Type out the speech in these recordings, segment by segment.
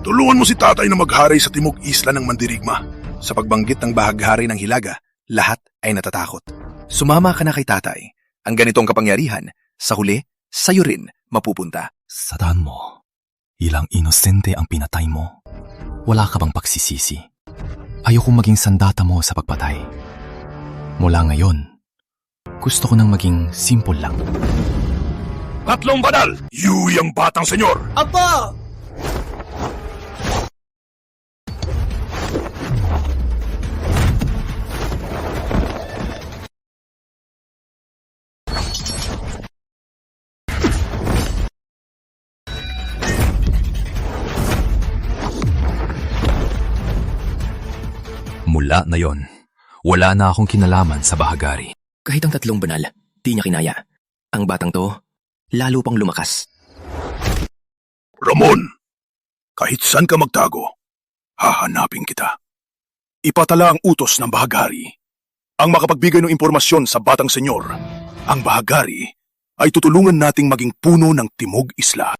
Tulungan mo si tatay na maghari sa timog isla ng Mandirigma. Sa pagbanggit ng bahaghari ng Hilaga, lahat ay natatakot. Sumama ka na kay tatay. Ang ganitong kapangyarihan, sa huli, sa'yo rin mapupunta. Sa daan mo, ilang inosente ang pinatay mo. Wala ka bang pagsisisi? Ayokong maging sandata mo sa pagpatay. Mula ngayon, gusto ko nang maging simple lang. Tatlong banal! Yui ang batang senyor! Apo! Mula na yon, wala na akong kinalaman sa bahagari. Kahit ang tatlong banal, di niya kinaya. Ang batang to, lalo pang lumakas. Ramon! Kahit saan ka magtago, hahanapin kita. Ipatala ang utos ng bahaghari. Ang makapagbigay ng impormasyon sa batang senyor, ang bahaghari ay tutulungan nating maging puno ng Timog Isla.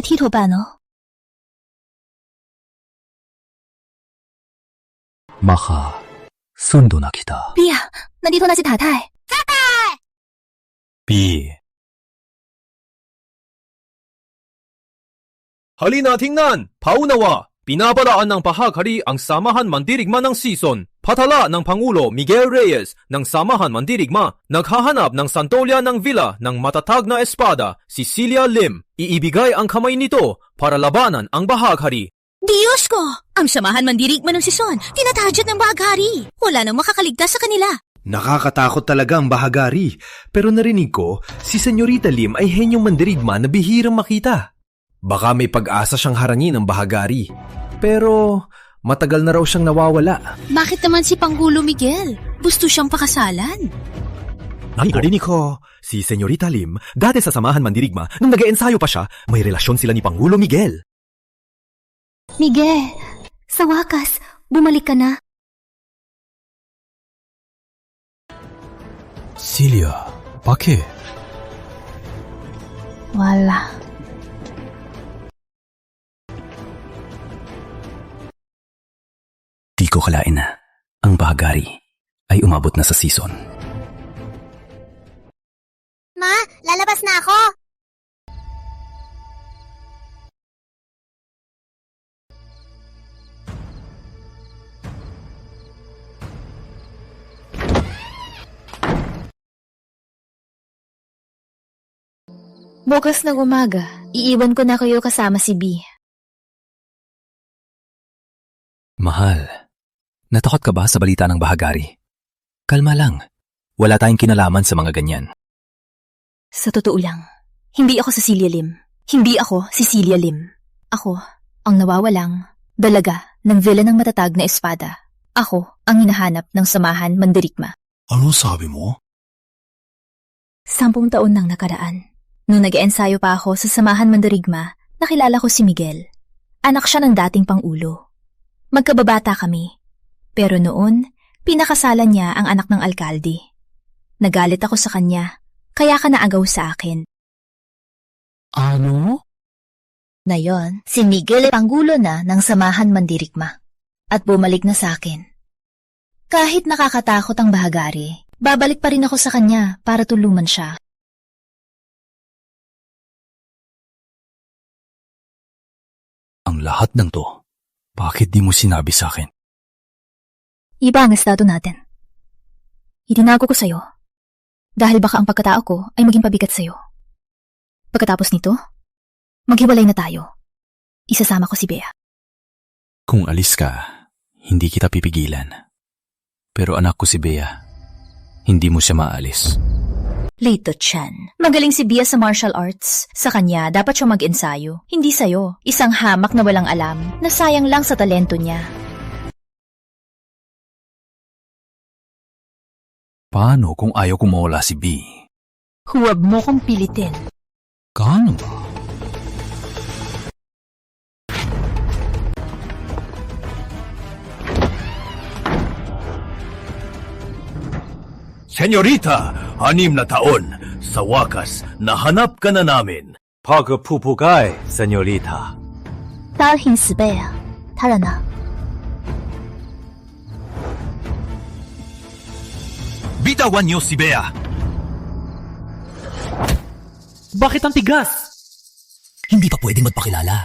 Tito Bano. Maka, sundo na kita. Bia, nandito na si tatay. B. Halina tingnan! Paunawa! Pinaparaan ng pahaghari ang Samahan Mandirigma ng Season. Patala ng Pangulo Miguel Reyes ng Samahan Mandirigma. Naghahanap ng Santolia ng Villa ng matatag na espada, Cecilia Lim. Iibigay ang kamay nito para labanan ang bahaghari. Diyos ko! Ang Samahan Mandirigma ng Sison, tinatadyat ng bahaghari. Wala nang makakaligtas sa kanila. Nakakatakot talaga ang bahaghari. Pero narinig ko, si Senyorita Lim ay henyong mandirigma na bihirang makita. Baka may pag-asa siyang harangin ang bahaghari. Pero matagal na raw siyang nawawala. Bakit naman si Pangulo Miguel? Gusto siyang pakasalan. Narinig ko, si Senyorita Lim, dati sa Samahan Mandirigma, nung nag-eensayo pa siya, may relasyon sila ni Pangulo Miguel. Miguel, sa wakas, bumalik ka na. Celia, bakit? Wala. Di ko kalain na ang bahaghari ay umabot na sa season. Ma, lalabas na ako. Bukas ng umaga, iiwan ko na kayo kasama si B. Mahal, natakot ka ba sa balita ng bahaghari? Kalma lang, wala tayong kinalaman sa mga ganyan. Sa totoo lang, hindi ako Cecilia Lim. Hindi ako Cecilia Lim. Ako ang nawawalang dalaga ng villa ng matatag na espada. Ako ang hinahanap ng Samahan Mandirigma. Ano sabi mo? 10 taon nang nakaraan. Nung nag-eensayo pa ako sa Samahan Mandirigma, nakilala ko si Miguel. Anak siya ng dating Pangulo. Magkababata kami. Pero noon, pinakasalan niya ang anak ng alkalde. Nagalit ako sa kanya, kaya ka naagaw sa akin. Ano? Ngayon, si Miguel ay Pangulo na ng Samahan Mandirigma at bumalik na sa akin. Kahit nakakatakot ang bahaghari, babalik pa rin ako sa kanya para tulungan siya. Ang lahat ng to, bakit di mo sinabi sa akin? Iba ang estado natin. Itinago ko sa'yo dahil baka ang pagkatao ko ay maging pabigat sa'yo. Pagkatapos nito, maghiwalay na tayo. Isasama ko si Bea. Kung alis ka, hindi kita pipigilan. Pero anak ko si Bea, hindi mo siya maalis. Leito Chan. Magaling si Bea sa martial arts. Sa kanya, dapat siya mag-ensayo. Hindi sa'yo. Isang hamak na walang alam, na sayang lang sa talento niya. Paano kung ayaw ko mawala si B? Huwag mo kong pilitin. Gaano ba? Senyorita, 6 na taon. Sa wakas, nahanap ka na namin. Pagpupugay, senyorita. 大hin死背啊，他人呢？ Bitawan niyo si Bea. Bakit ang tigas? Hindi pa pwedeng magpakilala.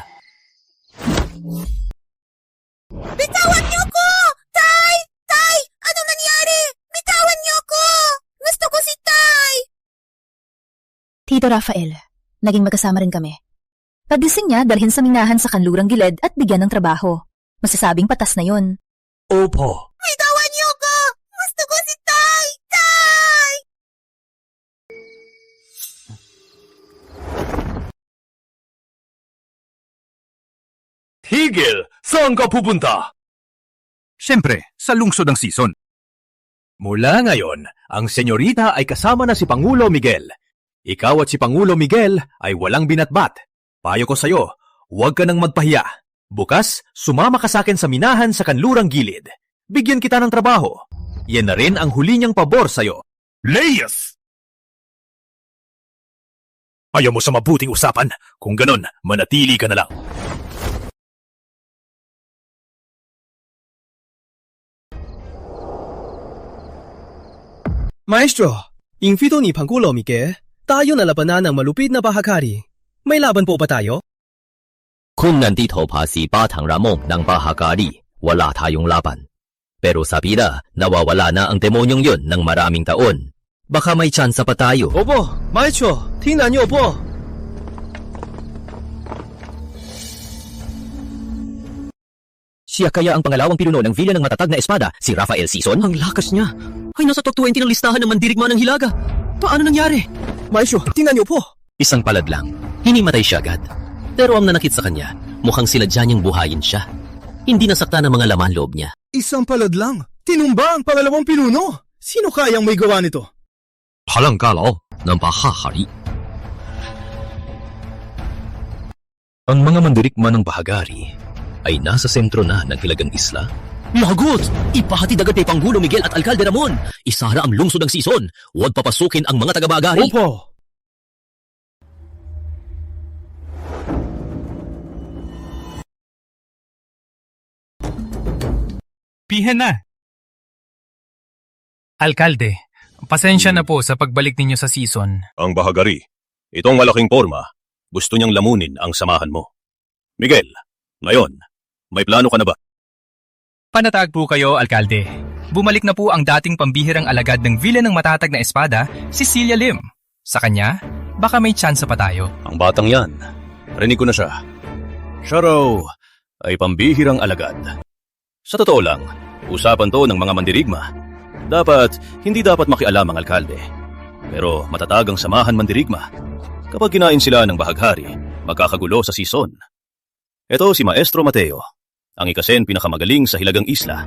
Bitawan niyo ko! Tay! Tay! Ano nangyari? Bitawan niyo ko! Gusto ko si Tay! Tito Rafael, naging magkasama rin kami. Pagising niya, dalhin sa minahan sa kanlurang gilid at bigyan ng trabaho. Masasabing patas na yon. Opo. Bitawan niyo ko! Gusto ko si Tay! Tay! Higil! Saan ka pupunta? Siyempre, sa lungsod ng season. Mula ngayon, ang senyorita ay kasama na si Pangulo Miguel. Ikaw at si Pangulo Miguel ay walang binatbat. Payo ko sa'yo, huwag ka nang magpahiya. Bukas, sumama ka sa akin sa minahan sa kanlurang gilid. Bigyan kita ng trabaho. Yan na rin ang huli niyang pabor sa'yo. Leyes! Ayaw mo sa mabuting usapan. Kung ganon, manatili ka na lang. Maestro, invito ni Pangulo Miguel. Tayo na labanan ng malupit na bahagari. May laban po ba tayo? Kung nandito pa si Batang Ramon ng Bahagari, wala tayong laban. Pero sa pila, nawawala na ang demonyong yun ng maraming taon. Baka may tsansa pa tayo. Opo, Maestro, tingnan niyo po. Siya kaya ang pangalawang pinuno ng Villa ng Matatag na Espada, si Rafael Sison? Ang lakas niya. Ay nasa top 20 ng listahan ng mandirigma ng Hilaga. Paano nangyari? Maestro, tingnan niyo po. Isang palad lang. Hinimatay siya agad. Pero ang nanakit sa kanya, mukhang sinadya niyang buhayin siya. Hindi nasakta ng mga laman loob niya. Isang palad lang. Tinumba ang pangalawang pinuno. Sino kayang may gawa nito? Palanggalaw ng Bahagari. Ang mga mandirigma ng Bahagari ay nasa sentro na ng Hilagang Isla. Lagot! Ipahatid agad kay Pangulo Miguel at Alcalde Ramon. Isara ang lungsod ng Sison. Huwag papasukin ang mga taga-Bahagari. Opo. Pihen na. Alkalde, pasensya na po sa pagbalik ninyo sa season. Ang Bahagari, itong malaking porma, gusto niyang lamunin ang samahan mo. Miguel, ngayon, may plano ka na ba? Panatag po kayo, Alkalde. Bumalik na po ang dating pambihirang alagad ng Villa ng Matatag na Espada, si Celia Lim. Sa kanya, baka may tsansa pa tayo. Ang batang yan, rinig ko na siya. Siya raw ay pambihirang alagad. Sa totoo lang, usapan to ng mga mandirigma. Hindi dapat makialam ang alkalde. Pero matatag ang samahan mandirigma. Kapag kinain sila ng Bahagari, magkakagulo sa Sison. Ito si Maestro Mateo, ang ikasen pinakamagaling sa Hilagang Isla.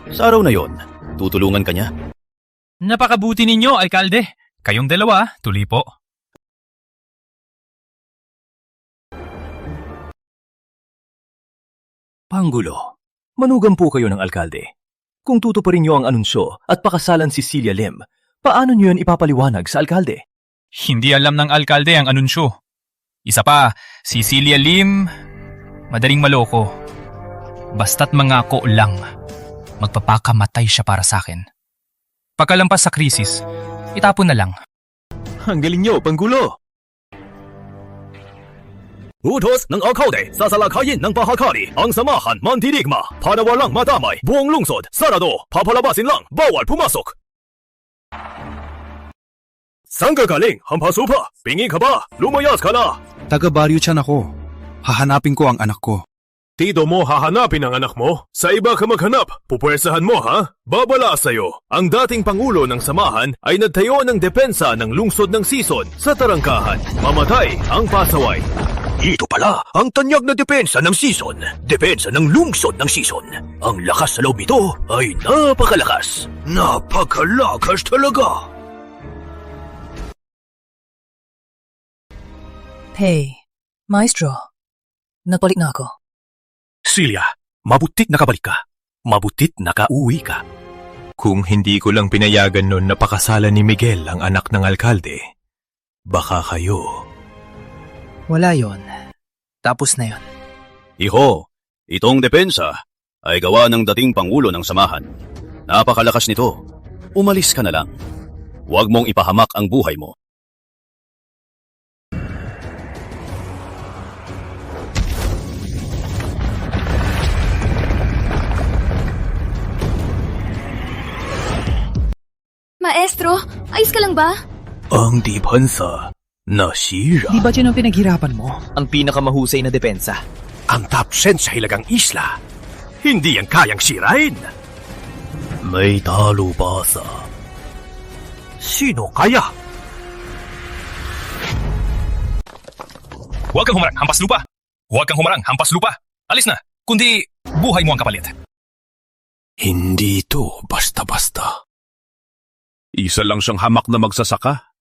Sa araw na yon, tutulungan ka niya. Napakabuti ninyo, Alkalde. Kayong dalawa, tuloy po. Pangulo, manugan po kayo ng alkalde. Kung tutuparin niyo ang anunsyo at pakasalan si Celia Lim, paano niyo yan ipapaliwanag sa alkalde? Hindi alam ng Alkalde ang anunsyo. Isa pa, si Celia Lim, madaling maloko. Basta't mangako lang, magpapakamatay siya para sa akin. Pagkalampas sa krisis, itapon na lang. Ang galing niyo, Pangulo! Utos ng alkalde, sasalakayin ng Bahagari ang samahan mandirigma para walang madamay. Buong lungsod, sarado, papalabasin lang, bawal pumasok. Saan ka galing, Hampasupa? Pingi ka ba? Lumayas ka na! Taga-Baryo Chan ako. Hahanapin ko ang anak ko. Tito mo hahanapin ang anak mo? Sa iba ka maghanap, pupwersahan mo ha? Babala sa'yo, ang dating pangulo ng samahan ay nagtayo ng depensa ng lungsod ng Sison sa tarangkahan. Mamatay ang pasaway. Ito pala ang tanyag na depensa ng Sison. Depensa ng lungsod ng Sison. Ang lakas sa loob nito ay napakalakas. Napakalakas talaga. Hey, Maestro. Nagbalik na ako. Celia, mabutit nakabalik ka. Mabutit nakauwi ka. Kung hindi ko lang pinayagan nun na pakasalan ni Miguel ang anak ng alkalde, baka kayo. Wala yon. Tapos na yon. Iho, itong depensa ay gawa ng dating Pangulo ng Samahan. Napakalakas nito. Umalis ka na lang. Huwag mong ipahamak ang buhay mo. Maestro, ayos ka lang ba? Ang depensa nasira. Di ba dyan ang pinaghirapan mo? Ang pinakamahusay na depensa. Ang top 10 sa Hilagang Isla. Hindi yan kayang sirain. May talo pa sa... Sino kaya? Huwag kang humarang, hampas lupa! Huwag kang humarang, hampas lupa! Alis na, kundi buhay mo ang kapalit. Hindi to basta-basta. Isa lang siyang hamak na magsasaka.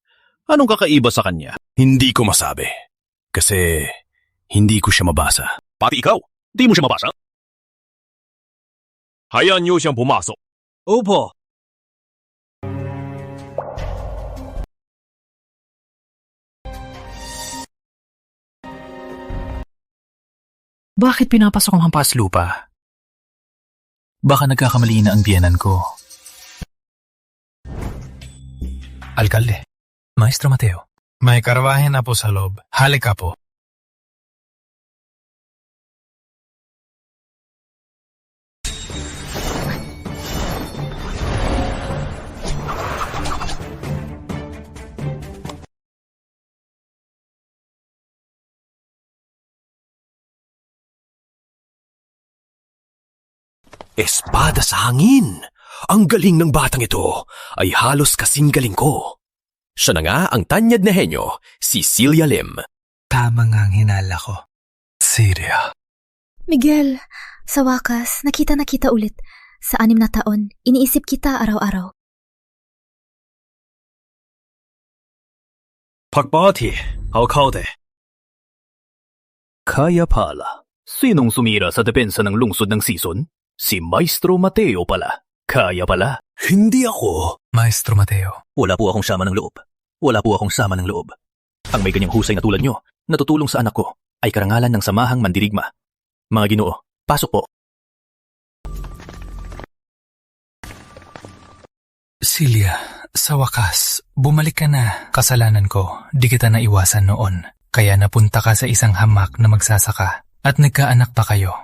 Anong kakaiba sa kanya? Hindi ko masabi. Kasi hindi ko siya mabasa. Pati ikaw, di mo siya mabasa? Hayaan niyo siyang pumasok. Opo. Bakit pinapasok ang hampas lupa? Baka nagkakamali na ang biyenan ko. Alkalde, Maestro Mateo. May karwahe na po sa loob. Halika po. Espada sa hangin! Ang galing ng batang ito ay halos kasing galing ko. Siya na nga ang tanyad na henyo, si Celia Lim. Tama nga ang hinala ko. Celia. Miguel, sa wakas, nakita ulit. Sa 6 na taon, iniisip kita araw-araw. Pagbati, alkalde. Kaya pala. Sinong sumira sa depensa ng lungsod ng Sison? Si Maestro Mateo pala. Kaya pala. Hindi ako. Maestro Mateo. Wala po akong sama ng loob. Ang may ganyang husay na tulad nyo, natutulong sa anak ko, ay karangalan ng Samahang Mandirigma. Mga Ginoo, pasok po. Celia, sa wakas, bumalik ka na. Kasalanan ko, di kita naiwasan noon. Kaya napunta ka sa isang hamak na magsasaka at nagkaanak pa kayo.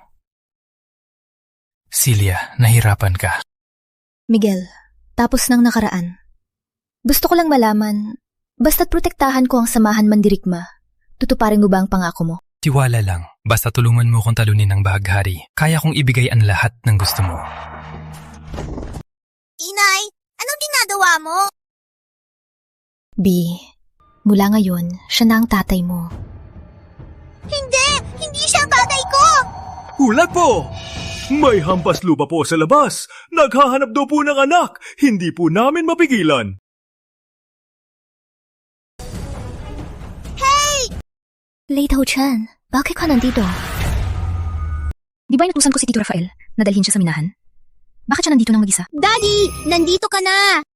Celia, nahirapan ka. Miguel, tapos ng nakaraan. Gusto ko lang malaman, basta't protektahan ko ang Samahan Mandirigma, tutuparin mo ba ang pangako mo? Tiwala lang, basta tulungan mo kong talunin ng bahaghari. Kaya kong ibigay ang lahat ng gusto mo. Inay, anong ginagawa mo? B, mula ngayon, siya na ang tatay mo. Hindi siya ang tatay ko! Hulat po! May hampas lupa po sa labas. Naghahanap daw po ng anak. Hindi po namin mapigilan. Late Ho-chan, bakit ka nandito? Di ba inutusan ko si Tito Rafael na dalhin siya sa minahan? Bakit siya nandito nang mag-isa? Daddy, nandito ka na!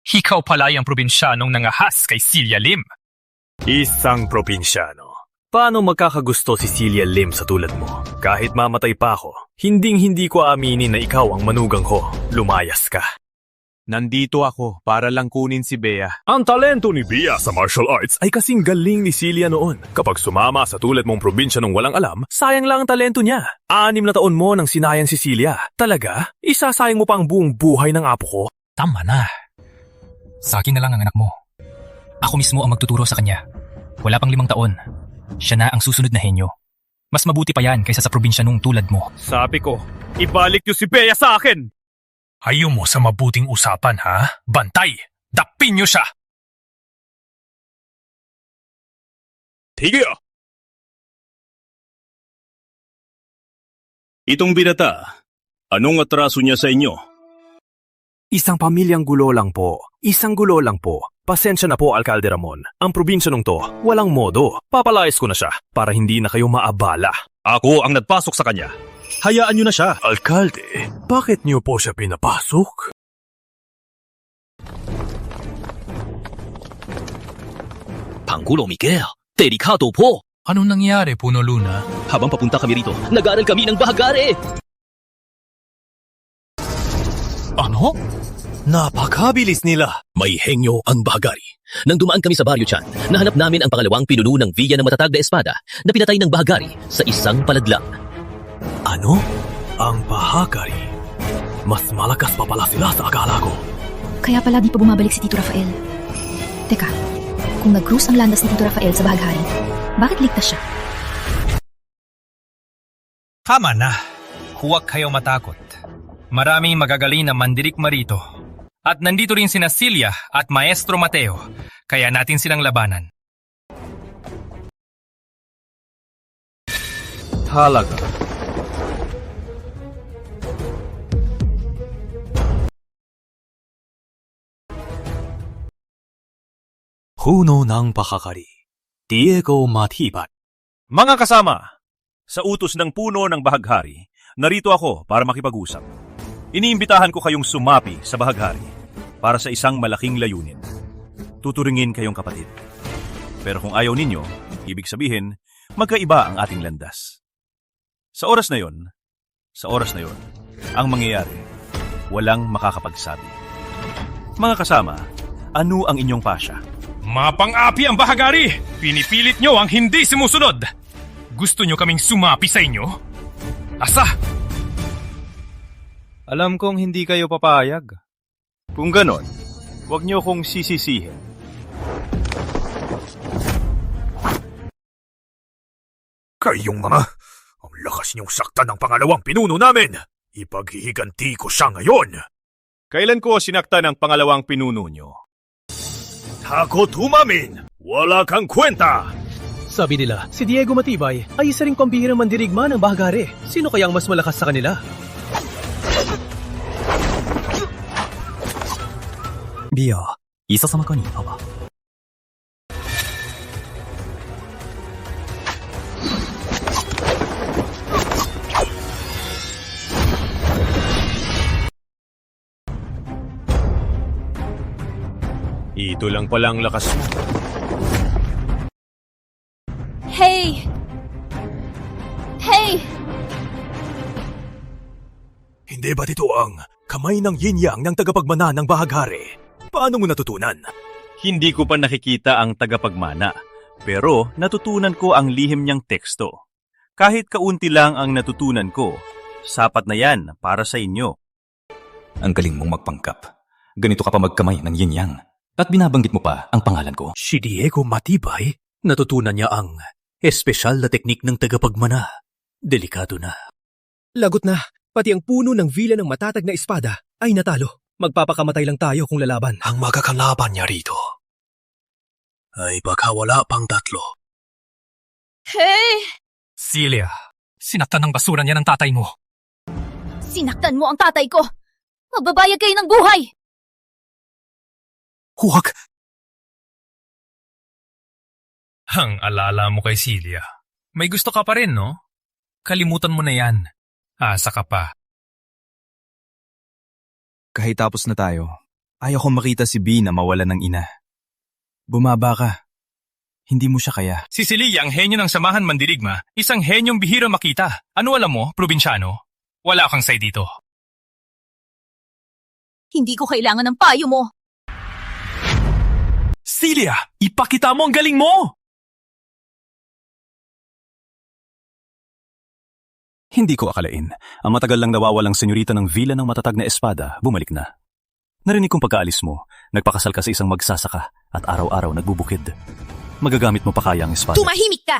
Ikaw pala yung probinsyanong nangahas kay Celia Lim. Isang probinsyano. Paano magkakagusto si Celia Lim sa tulad mo? Kahit mamatay pa ako, hinding-hindi ko aaminin na ikaw ang manugang ko. Lumayas ka. Nandito ako para lang kunin si Bea. Ang talento ni Bea sa martial arts ay kasing galing ni Celia noon. Kapag sumama sa tulad mong probinsya nung walang alam, sayang lang ang talento niya. 6 na taon mo nang sinayang si Celia. Talaga? Isasayang mo pa ang buong buhay ng apo ko? Tama na. Sa akin na lang ang anak mo. Ako mismo ang magtuturo sa kanya. Wala pang 5 taon. Siya na ang susunod na henyo. Mas mabuti pa yan kaysa sa probinsya nung tulad mo. Sabi ko, ibalik niyo si Bea sa akin! Ayaw mo sa mabuting usapan, ha? Bantay! Dapin niyo siya! Tige! Itong binata, anong atraso niya sa inyo? Isang pamilyang gulo lang po. Isang gulo lang po. Pasensya na po, Alkalde Ramon. Ang probinsya nung to, walang modo. Papalayas ko na siya para hindi na kayo maabala. Ako ang nagpasok sa kanya. Hayaan niyo na siya. Alkalde, bakit niyo po siya pinapasok? Pangulo Miguel, delikado po. Anong nangyari, Puno Luna? Habang papunta kami rito, nag-aaral kami ng bahagari. Ano? Napakabilis nila. May henyo ang bahagari. Nang dumaan kami sa Barrio Chan, nahanap namin ang pangalawang pinuno ng Villa ng matatag na espada na pinatay ng bahagari sa isang paladlang. Ano? Ang bahagari. Mas malakas pa pala sila sa akala ko. Kaya pala di pa bumabalik si Tito Rafael. Teka, kung nag-cruise ang landas ni Tito Rafael sa Bahaghari, bakit ligtas siya? Tama na. Huwag kayo matakot. Maraming magagaling na mandirigma rito. At nandito rin sina Celia at Maestro Mateo, kaya natin silang labanan. Talaga. Puno ng bahagari. Diego Matibay. Mga kasama, sa utos ng puno ng bahaghari, narito ako para makipag-usap. Iniimbitahan ko kayong sumapi sa bahaghari para sa isang malaking layunin. Tuturingin kayong kapatid. Pero kung ayaw ninyo, ibig sabihin, magkaiba ang ating landas. Sa oras na yon, ang mangyayari, walang makakapagsabi. Mga kasama, ano ang inyong pasya? Mapang-api ang bahagari! Pinipilit nyo ang hindi sumusunod! Gusto nyo kaming sumapi sa inyo? Asa? Alam kong hindi kayo papayag. Kung ganon, huwag niyo kong sisisihin. Kayong mga, ang lakas niyong saktan ng pangalawang pinuno namin. Ipaghihiganti ko siya ngayon. Kailan ko sinaktan ang pangalawang pinuno niyo? Takot umamin! Wala kang kwenta! Sabi nila, si Diego Matibay ay isa ring pambihirang mandirigma ng bahagari. Sino kaya ang mas malakas sa kanila? Bia, isasama ka ni Papa. Ito lang palang lakas mo. Hey! Hey! Hindi ba ito ang kamay ng yin-yang ng tagapagmana ng bahaghari? Paano mo natutunan? Hindi ko pa nakikita ang tagapagmana, pero natutunan ko ang lihim niyang teksto. Kahit kaunti lang ang natutunan ko, sapat na yan para sa inyo. Ang galing mong magpangkap. Ganito ka pa magkamay ng yin-yang. At binabanggit mo pa ang pangalan ko. Si Diego Matibay, natutunan niya ang espesyal na teknik ng tagapagmana. Delikado na. Lagot na, pati ang puno ng Villa ng matatag na espada ay natalo. Magpapakamatay lang tayo kung lalaban. Ang magkakalaban niya rito ay baka wala pang tatlo. Hey! Celia, sinaktan ng basura niya ng tatay mo. Sinaktan mo ang tatay ko! Magbabayag kayo ng buhay! Huwag! Ang alala mo kay Celia. May gusto ka pa rin, no? Kalimutan mo na yan. Asa ka pa. Kahit tapos na tayo, ayaw kong makita si B na mawalan ng ina. Bumaba ka. Hindi mo siya kaya. Si Celia ang henyo ng samahan mandirigma, isang henyong bihira makita. Ano alam mo, probinsyano? Wala kang say dito. Hindi ko kailangan ng payo mo! Celia, ipakita mo ang galing mo! Hindi ko akalain, ang matagal lang nawawalang senyorita ng Villa ng matatag na espada, bumalik na. Narinig kong pagkaalis mo, nagpakasal ka sa isang magsasaka at araw-araw nagbubukid. Magagamit mo pa kaya ang espada? Tumahimik ka!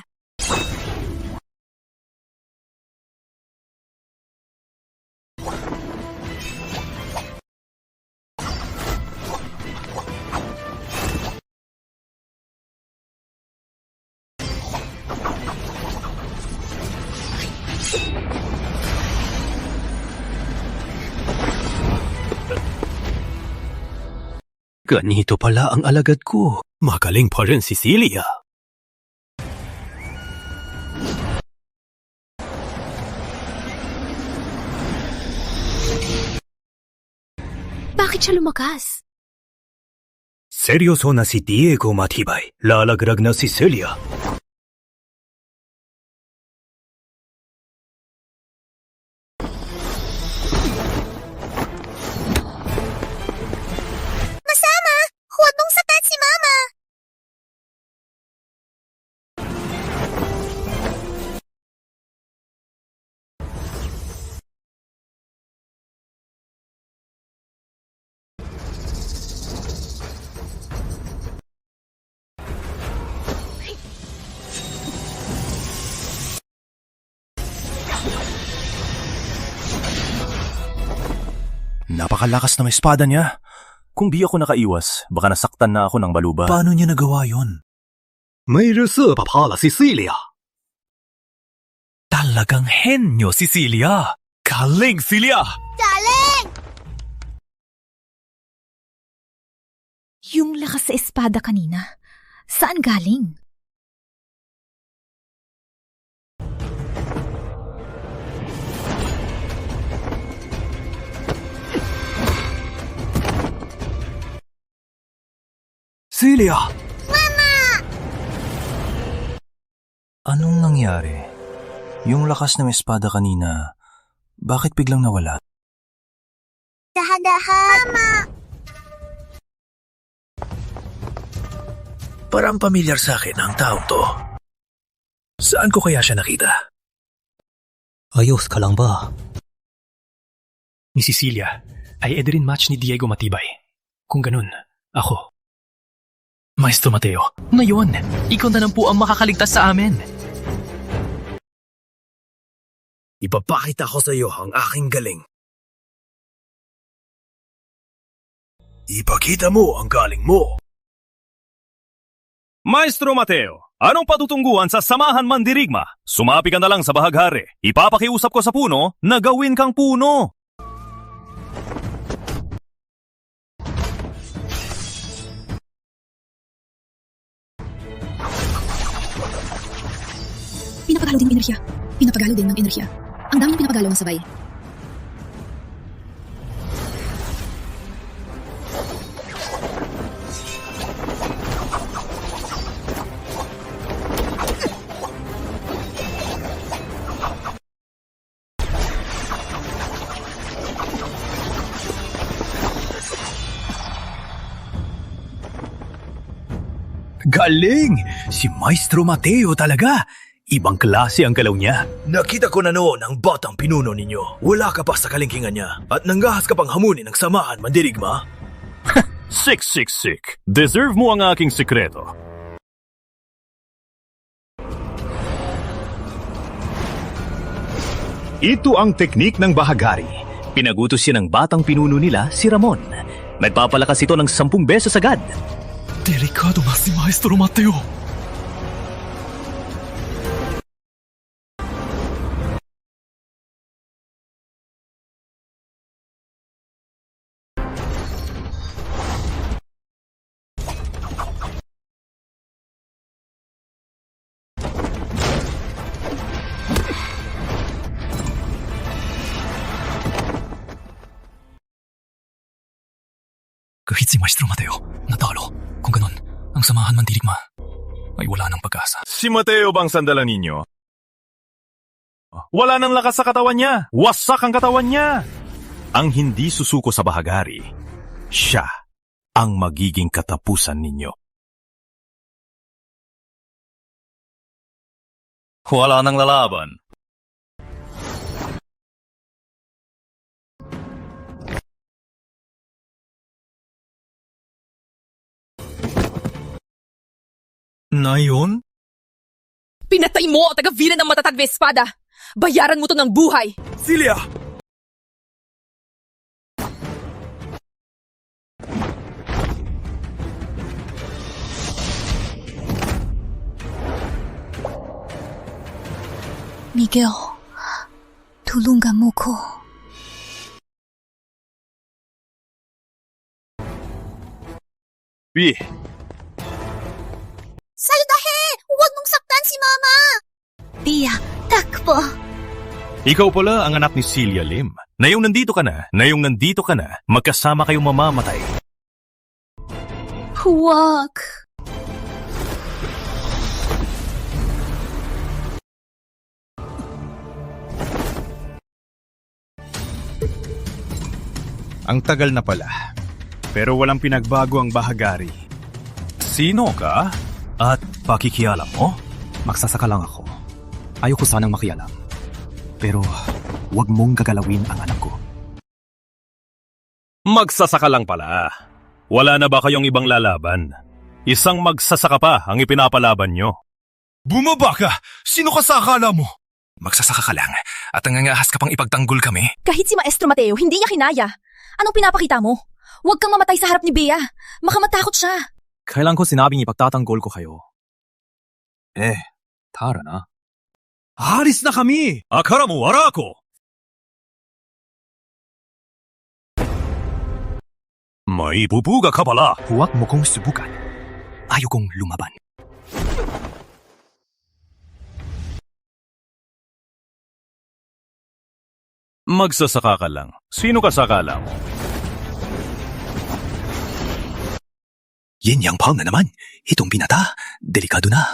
Ganito pala ang alagad ko. Magaling pa rin si Celia. Bakit siya lumakas? Seryoso na si Diego matibay. Lalagrag na si Celia. Masama! Huwag mong sakat si Mama! Napakalakas na espada niya. Kung di ako nakaiwas, baka nasaktan na ako ng baluba. Paano niya nagawa yon? May reserve pala si Celia. Talagang henyo si Celia. Galing, Celia! Galing! Yung lakas sa espada kanina, saan galing? Celia! Mama! Anong nangyari? Yung lakas ng espada kanina, bakit biglang nawala? Dahan-dahan! Mama! Parang pamilyar sa akin ang taong to. Saan ko kaya siya nakita? Ayos ka lang ba? Ni Cecilia ay rin match ni Diego Matibay. Kung ganun, ako. Maestro Mateo, ngayon, ikaw na lang po ang makakaligtas sa amin. Ipapakita ko sa iyo ang aking galing. Ipakita mo ang galing mo. Maestro Mateo, anong patutungguhan sa Samahan Mandirigma? Sumapi ka na lang sa bahaghari. Ipapakiusap ko sa puno na gawin kang puno. Pinapagalo din ng enerhiya. Pinapagalo din ng enerhiya. Ang dami ng pinapagalo ng sabay. Galing! Si Maestro Mateo talaga! Ibang klase ang galaw niya. Nakita ko na noon ang batang pinuno ninyo. Wala ka pa sa kalingkingan niya at nanggahas ka pang hamunin ng Samahan Mandirigma. Sik. Deserve mo ang aking sikreto. Ito ang teknik ng bahagari. Pinagutos siya ng batang pinuno nila, si Ramon. Nagpapalakas ito ng 10 beses agad. Delikado nga si Maestro Mateo. Kahit si Maestro Mateo, natalo. Kung ganun, ang Samahan Mandirigma ay wala ng pag-asa. Si Mateo bang sandalan ninyo? Wala nang lakas sa katawan niya. Wasak ang katawan niya. Ang hindi susuko sa bahagari, siya ang magiging katapusan ninyo. Wala nang lalaban. Na yun? Pinatay mo ang taga-vila ng matatag na espada! Bayaran mo to ng buhay! Celia! Miguel, tulungan mo ko. Bi, Saldahe! Huwag mong saktan si Mama! Tia, takbo! Ikaw pala ang anak ni Celia Lim. Ngayong nandito ka na, magkasama kayong mamamatay. Huwag! Ang tagal na pala. Pero walang pinagbago ang bahagari. Sino ka? At pakikialam mo? Magsasaka lang ako. Ayoko sanang makialam. Pero huwag mong gagalawin ang anak ko. Magsasaka lang pala. Wala na ba kayong ibang lalaban? Isang magsasaka pa ang ipinapalaban nyo. Bumaba ka! Sino ka sa akala mo? Magsasaka ka lang at nangangahas ka pang ipagtanggol kami. Kahit si Maestro Mateo, hindi niya kinaya. Anong pinapakita mo? Huwag kang mamatay sa harap ni Bea. Makamatakot siya. Kailan ko sinabing ipagtatanggol ko kayo? Tara na. Haris na kami! Akala mo wala ako! May bubuga ka pala! Huwag mo kong subukan. Ayaw kong lumaban. Magsasaka ka lang. Sino ka sa akala mo? Yin Yang Pao na naman. Itong binata. Delikado na.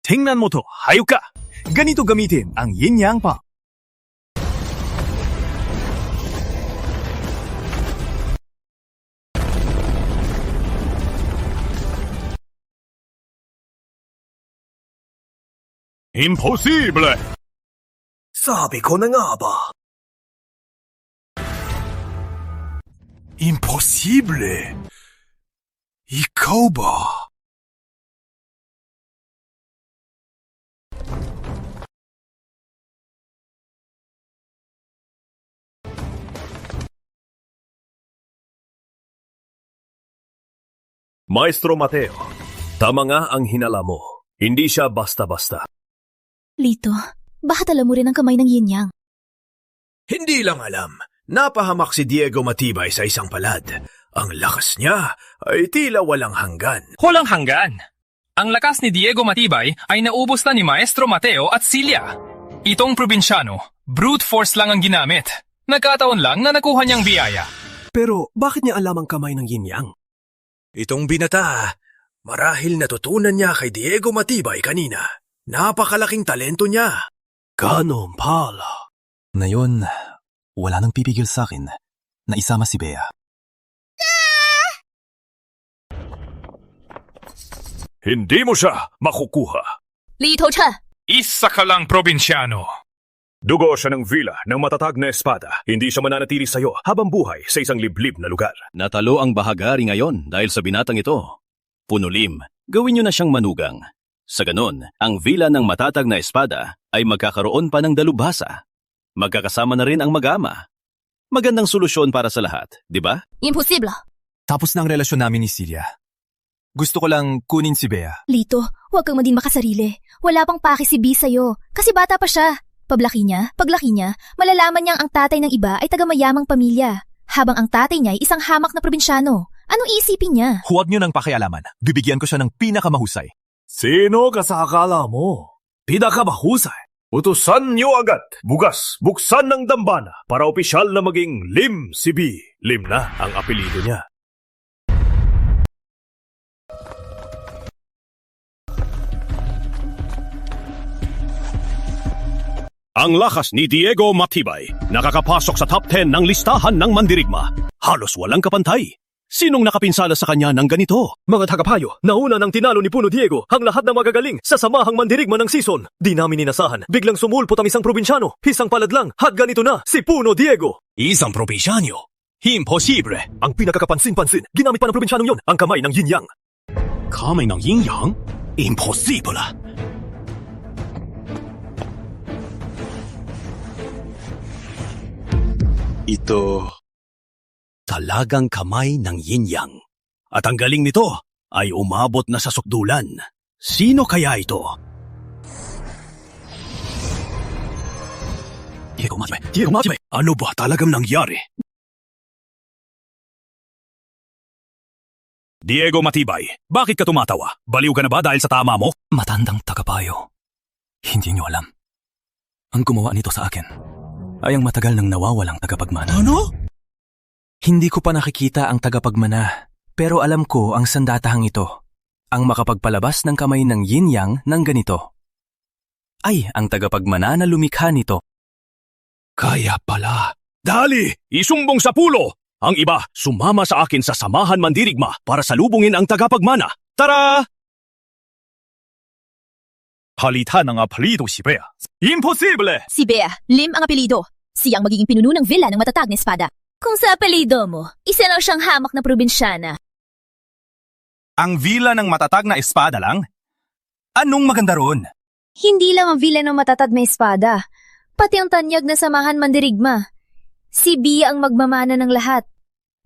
Tingnan mo to, hayop ka! Ganito gamitin ang Yin Yang Pao. Imposible! Sabi ko na nga ba? Imposible! Ikaw ba? Maestro Mateo, tama nga ang hinala mo. Hindi siya basta-basta. Lito, bakit alam mo rin ang kamay ng Yin Yang? Hindi lang alam. Napahamak si Diego Matibay sa isang palad. Ang lakas niya ay tila walang hanggan. Walang hanggan! Ang lakas ni Diego Matibay ay naubos na ni Maestro Mateo at Celia. Itong probinsyano, brute force lang ang ginamit. Nagkataon lang na nakuha niyang biyaya. Pero bakit niya alam ang kamay ng Yin Yang? Itong binata, marahil natutunan niya kay Diego Matibay kanina. Napakalaking talento niya. Ganon pala. Ngayon, wala nang pipigil sa akin na isama si Bea. Hindi mo siya makukuha. Lito Cha! Isa ka lang probinsyano. Dugo siya ng vila ng matatag na espada. Hindi siya mananatili sa'yo habang buhay sa isang liblib na lugar. Natalo ang bahagari ngayon dahil sa binatang ito. Punulim, gawin niyo na siyang manugang. Sa ganon, ang vila ng matatag na espada ay magkakaroon pa ng dalubhasa. Magkakasama na rin ang mag-ama. Magandang solusyon para sa lahat, di ba? Imposible! Tapos na ang relasyon namin ni Celia. Gusto ko lang kunin si Bea. Lito, huwag kang maging makasarili. Wala pang paki si B sa'yo. Kasi bata pa siya. Paglaki niya, malalaman niyang ang tatay ng iba ay taga-mayamang pamilya. Habang ang tatay niya ay isang hamak na probinsyano. Anong iisipin niya? Huwag niyo nang pakialaman. Bibigyan ko siya ng pinakamahusay. Sino ka sa akala mo? Pinakamahusay. Utusan niyo agad. Buksan ng dambana para opisyal na maging Lim si B. Lim na ang apelido niya. Ang lakas ni Diego Matibay, nakakapasok sa top 10 ng listahan ng mandirigma. Halos walang kapantay. Sinong nakapinsala sa kanya ng ganito? Mga tagapayo, nauna nang tinalo ni Puno Diego ang lahat ng magagaling sa samahang mandirigma ng season. Di namin inasahan, biglang sumulpot ang isang probinsyano. Isang palad lang, at ganito na, si Puno Diego. Isang probinsyano? Imposible! Ang pinakakapansin-pansin, ginamit pa ng probinsyanong yon ang kamay ng Yin Yang. Kamay ng Yin Yang? Imposible! Ito talagang kamay ng Yin Yang. At ang galing nito ay umabot na sa sukdulan. Sino kaya ito? Diego Matibay! Ano ba talagang nangyari? Diego Matibay, bakit ka tumatawa? Baliw ka na ba dahil sa tama mo? Matandang tagapayo. Hindi niyo alam. Ang gumawa nito sa akin ay ang matagal nang nawawalang tagapagmana. Ano? Hindi ko pa nakikita ang tagapagmana, pero alam ko ang sandatahang ito. Ang makapagpalabas ng kamay ng yin-yang ng ganito. Ay, ang tagapagmana na lumikha nito. Kaya pala. Dali, isumbong sa pulo! Ang iba, sumama sa akin sa Samahan Mandirigma para salubungin ang tagapagmana. Tara! Halita ng apelido si Bea. Imposible! Si Bea, Lim ang apelido. Siyang magiging pinuno ng villa ng matatag na espada. Kung sa apelido mo, isa lang siyang hamak na probinsyana. Ang villa ng matatag na espada lang? Anong maganda roon? Hindi lang ang villa ng matatag na espada, pati ang tanyag na Samahan Mandirigma. Si Bea ang magmamana ng lahat.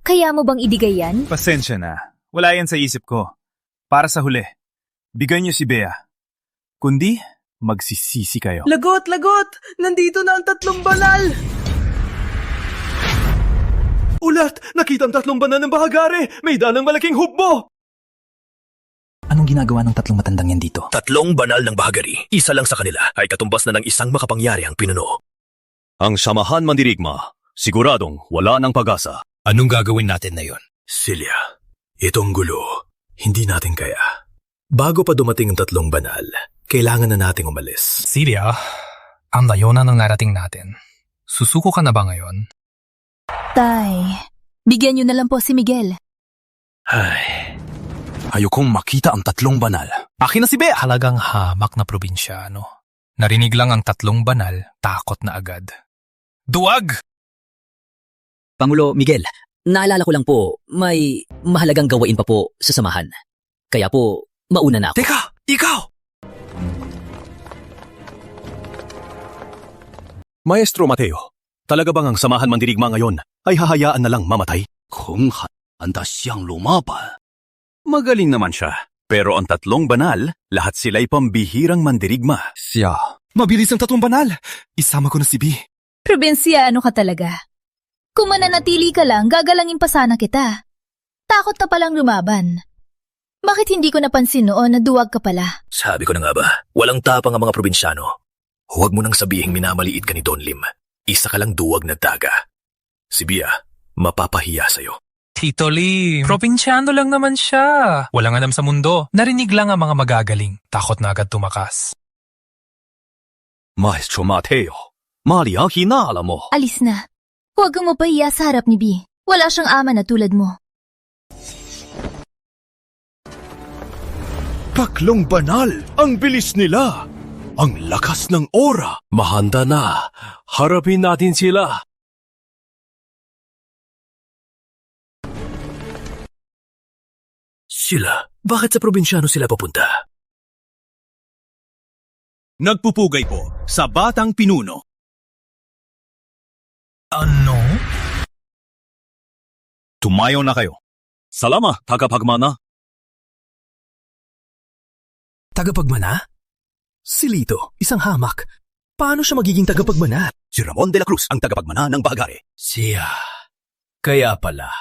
Kaya mo bang ibigay yan? Pasensya na. Wala yan sa isip ko. Para sa huli, bigay niyo si Bea. Kundi, magsisisi kayo. Lagot! Nandito na ang 3 banal! Ulat! Nakita ang 3 banal ng bahagari! May dalang malaking hubbo! Anong ginagawa ng 3 matandang yan dito? 3 banal ng bahagari. Isa lang sa kanila ay katumbas na ng isang makapangyarihang pinuno. Ang Samahan Mandirigma, siguradong wala ng pag-asa. Anong gagawin natin na yon? Celia, itong gulo, hindi natin kaya. Bago pa dumating ang 3 banal, kailangan na nating umalis. Celia, ang layo na ng narating natin. Susuko ka na ba ngayon? Tay, bigyan niyo na lang po si Miguel. Ay, ayokong makita ang 3 banal. Akin na si Bea! Halagang hamak na probinsyano. Narinig lang ang 3 banal, takot na agad. Duwag! Pangulo Miguel, naalala ko lang po, may mahalagang gawain pa po sa samahan. Kaya po, mauna na ako. Teka! Ikaw! Maestro Mateo, talaga bang ang Samahan Mandirigma ngayon ay hahayaan na lang mamatay? Kung handa siyang lumaban. Magaling naman siya. Pero ang 3 banal, lahat sila'y pambihirang mandirigma. Siya. Mabilis ang 3 banal! Isama ko na si B. Probinsyano ka talaga. Kung mananatili ka lang, gagalangin pa sana kita. Takot ka palang lumaban. Bakit hindi ko napansin noon na duwag ka pala? Sabi ko na nga ba, walang tapang ang mga probinsyano. Huwag mo nang sabihing minamaliit ka ni Don Lim. Isa ka lang duwag na daga. Si Bea, mapapahiya sa'yo. Tito Lim, probinsyano lang naman siya. Walang alam sa mundo. Narinig lang ang mga magagaling. Takot na agad tumakas. Maestro Mateo, mali ang hinala mo. Alis na. Huwag kang mapahiya sa harap ni B. Wala siyang ama na tulad mo. 3 banal! Ang bilis nila! Ang lakas ng aura! Mahanda na. Harapin natin sila. Sila, bakit sa probinsyano sila papunta? Nagpupugay po sa Batang Pinuno. Ano? Tumayo na kayo. Salama, tagapagmana. Tagapagmana? Si Lito, isang hamak. Paano siya magiging tagapagmana? Si Ramon de la Cruz ang tagapagmana ng bahagari. Siya. Kaya pala.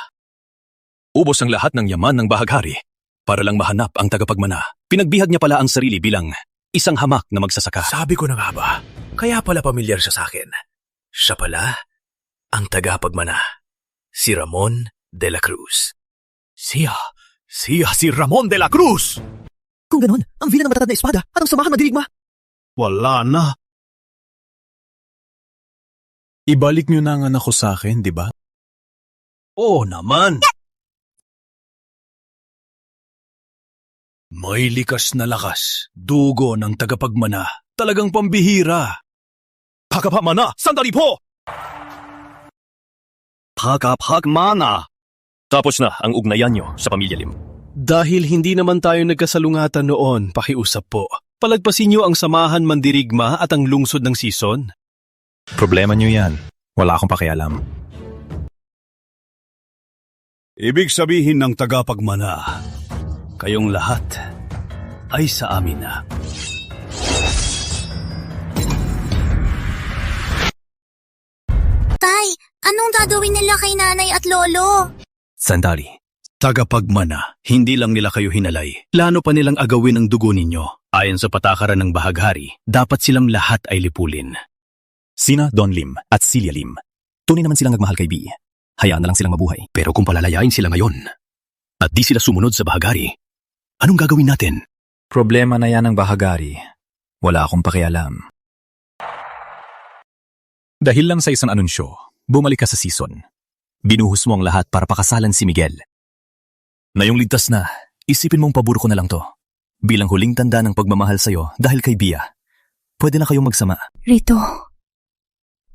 Ubos ang lahat ng yaman ng bahagari para lang mahanap ang tagapagmana. Pinagbihag niya pala ang sarili bilang isang hamak na magsasaka. Sabi ko na nga ba, kaya pala pamilyar siya sa akin. Siya pala ang tagapagmana. Si Ramon de la Cruz. Siya si Ramon de la Cruz! Kung ganon, ang villa ng matatag na espada at ang Samahan Mandirigma. Wala na. Ibalik niyo na ang anak ko sa akin, di ba? Oo naman! May likas na lakas, dugo ng tagapagmana. Talagang pambihira. Tagapagmana, sandali po! Tagapagmana! Tapos na ang ugnayan niyo sa pamilya Lim. Dahil hindi naman tayo nagkasalungatan noon, pakiusap po. Palagpasin niyo ang Samahan Mandirigma at ang lungsod ng Sison. Problema niyo yan. Wala akong pakialam. Ibig sabihin ng tagapagmana, kayong lahat ay sa amin na. Tay, anong gagawin nila kay nanay at lolo? Sandali. Tagapagmana, hindi lang nila kayo hinalay. Plano pa nilang agawin ang dugo ninyo. Ayon sa patakaran ng bahaghari, dapat silang lahat ay lipulin. Sina Don Lim at Celia Lim. Tunay naman silang nagmahal kay B. Hayaan na lang silang mabuhay. Pero kung palalayain sila ngayon, at di sila sumunod sa bahaghari, anong gagawin natin? Problema na yan ng bahaghari. Wala akong pakialam. Dahil lang sa isang anunsyo, bumalik ka sa season. Binuhos mo ang lahat para pakasalan si Miguel. Ngayong ligtas na, isipin mong paburo ko na lang to. Bilang huling tanda ng pagmamahal sa'yo dahil kay Bia. Pwede na kayong magsama. Rito,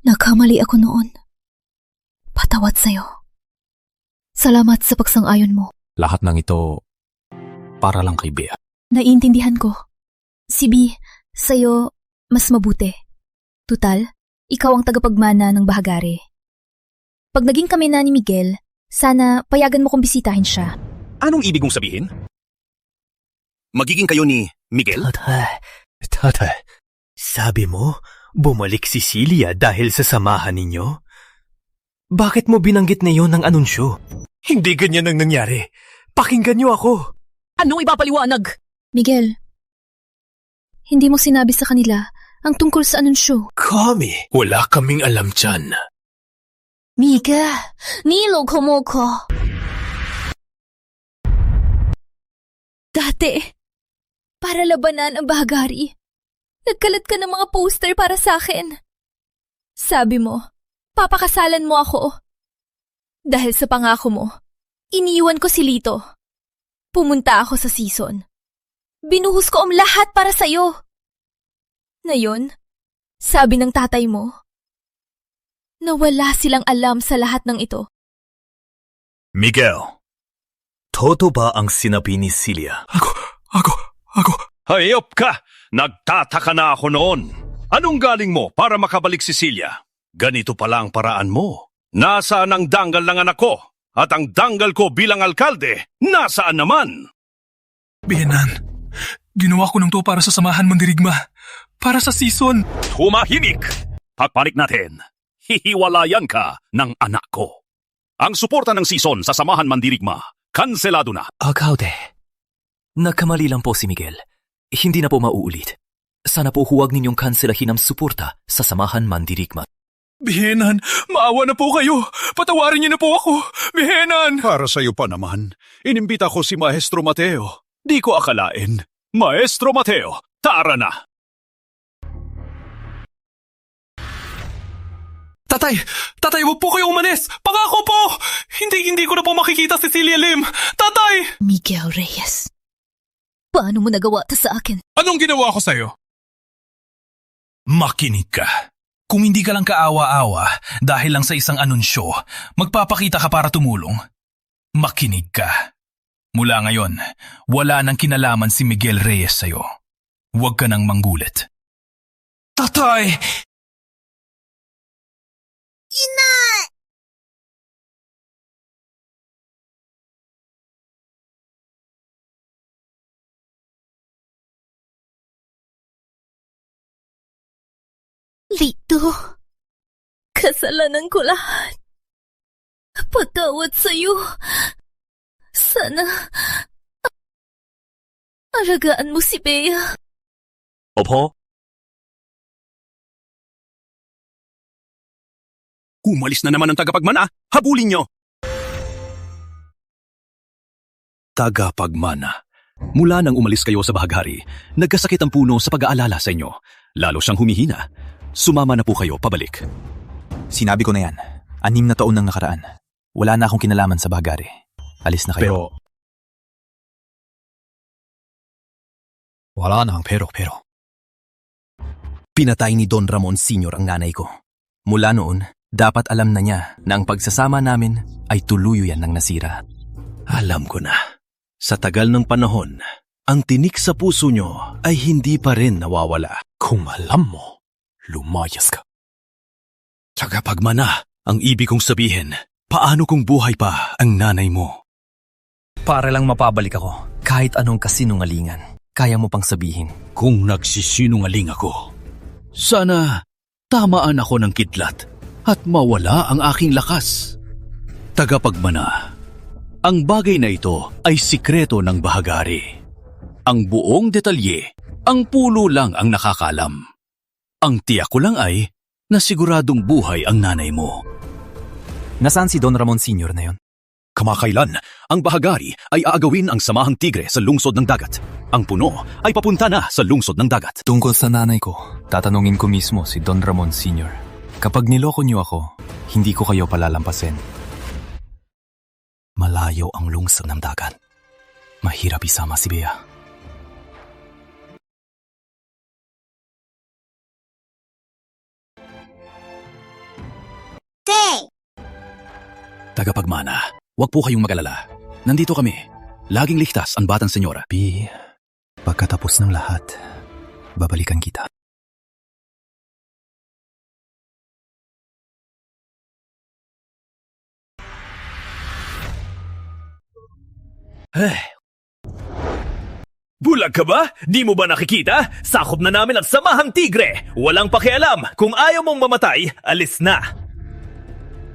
nagkamali ako noon. Patawad sa'yo. Salamat sa pagsang-ayon mo. Lahat ng ito, para lang kay Bia. Naiintindihan ko. Si B, sa'yo, mas mabuti. Tutal, ikaw ang tagapagmana ng bahaghari. Pag naging kami na ni Miguel, sana payagan mo kong bisitahin siya. Anong ibig mong sabihin? Magiging kayo ni Miguel? Tatay, sabi mo, bumalik si Celia dahil sa samahan ninyo? Bakit mo binanggit na yon ng anunsyo? Hindi ganyan ang nangyari. Pakinggan niyo ako. Anong ipapaliwanag? Miguel, hindi mo sinabi sa kanila ang tungkol sa anunsyo. Kami, wala kaming alam dyan. Miguel, niloko mo ko. Dati, para labanan ang bahaghari, nagkalat ka ng mga poster para sa akin. Sabi mo, papakasalan mo ako. Dahil sa pangako mo, iniwan ko si Lito. Pumunta ako sa season. Binuhos ko ang lahat para sa'yo. Ngayon, sabi ng tatay mo, na wala silang alam sa lahat ng ito. Miguel, Toto ba ang sinabi ni Celia? Ako. Hayop ka! Nagtataka na ako noon. Anong galing mo para makabalik si Celia? Ganito pala ang paraan mo. Nasaan ang danggal ng anak ko? At ang danggal ko bilang alkalde, nasaan naman? Biyenan, ginawa ko ng to para sa samahan mandirigma. Para sa season. Tumahimik! Pagpanik natin. Hihiwalayan ka ng anak ko. Ang suporta ng season sa samahan mandirigma, kanselado na. Alcalde, nagkamali lang po si Miguel. Hindi na po mauulit. Sana po huwag ninyong kanselahin ang suporta sa samahan mandirigma. Biyenan, maawa na po kayo. Patawarin niyo na po ako. Biyenan! Para sa'yo pa naman, inimbita ko si Maestro Mateo. Di ko akalain. Maestro Mateo, tara na! Tatay, huwag po kayo umalis! Pangako po! Hindi ko na po makikita si Celia Lim! Tatay! Miguel Reyes, paano mo nagawa ito sa akin? Anong ginawa ko sa'yo? Makinig ka. Kung hindi ka lang kaawa-awa dahil lang sa isang anunsyo, magpapakita ka para tumulong. Makinig ka. Mula ngayon, wala nang kinalaman si Miguel Reyes sa'yo. Huwag ka nang manggulit. Tatay! Ina! Lito, kasalanan ko lahat. Patawad sa'yo. Sana alagaan mo si Bea. Opo? Umalis na naman ang tagapagmana. Habulin nyo! Tagapagmana. Mula nang umalis kayo sa bahaghari, nagkasakit ang puno sa pag-aalala sa inyo. Lalo siyang humihina. Sumama na po kayo pabalik. Sinabi ko na yan. 6 na taon nang nakaraan. Wala na akong kinalaman sa bahaghari. Alis na kayo. Wala na ang pero. Pinatay ni Don Ramon Sr. ang nanay ko. Mula noon, dapat alam na niya na ang pagsasama namin ay tuluyan ng nasira. Alam ko na. Sa tagal ng panahon, ang tinik sa puso nyo ay hindi pa rin nawawala. Kung alam mo, lumayas ka. Tagapagmana, ang ibig kong sabihin, paano kung buhay pa ang nanay mo? Para lang mapabalik ako. Kahit anong kasinungalingan, kaya mo pang sabihin. Kung nagsisinungaling ako, sana tamaan ako ng kidlat at mawala ang aking lakas. Tagapagmana, Ang bagay na ito ay sikreto ng bahagari. Ang buong detalye, ang pulo lang ang nakakalam. Ang tiyak ko lang ay na siguradong buhay ang nanay mo. Nasaan si Don Ramon Sr. na yon? Kamakailan, ang bahagari ay aagawin ang samahang tigre sa lungsod ng dagat. Ang puno ay papunta na sa lungsod ng dagat. Tungkol sa nanay ko, tatanungin ko mismo si Don Ramon Sr. Kapag niloko niyo ako, hindi ko kayo palalampasin. Malayo ang lungsod ng dagat. Mahirap isama si Bea. Tay! Tagapagmana, huwag po kayong mag-alala. Nandito kami. Laging ligtas ang batang senyora. B, pagkatapos ng lahat, babalikan kita. Bulag ka ba? Di mo ba nakikita? Sakop na namin ang samahang tigre. Walang pakialam. Kung ayaw mong mamatay, alis na.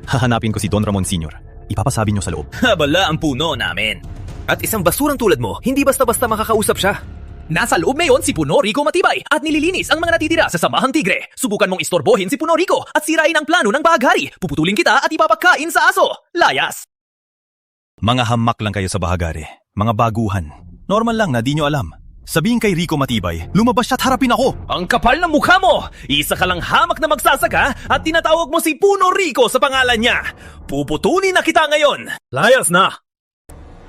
Hahanapin ko si Don Ramon Sr. Ipapasabi niyo sa loob. Habala ang puno namin. At isang basurang tulad mo, hindi basta-basta makakausap siya. Nasa loob ngayon si Puno Rico Matibay at nililinis ang mga natitira sa Samahang Tigre. Subukan mong istorbohin si Puno Rico at sirain ang plano ng bahagari. Puputulin kita at ipapakain sa aso. Layas! Mga hamak lang kayo sa bahagari. Mga baguhan. Normal lang na di nyo alam. Sabihin kay Rico Matibay, lumabas siya at harapin ako. Ang kapal ng mukha mo! Isa ka lang hamak na magsasaka at tinatawag mo si Puno Rico sa pangalan niya. Puputulin na kita ngayon. Layas na!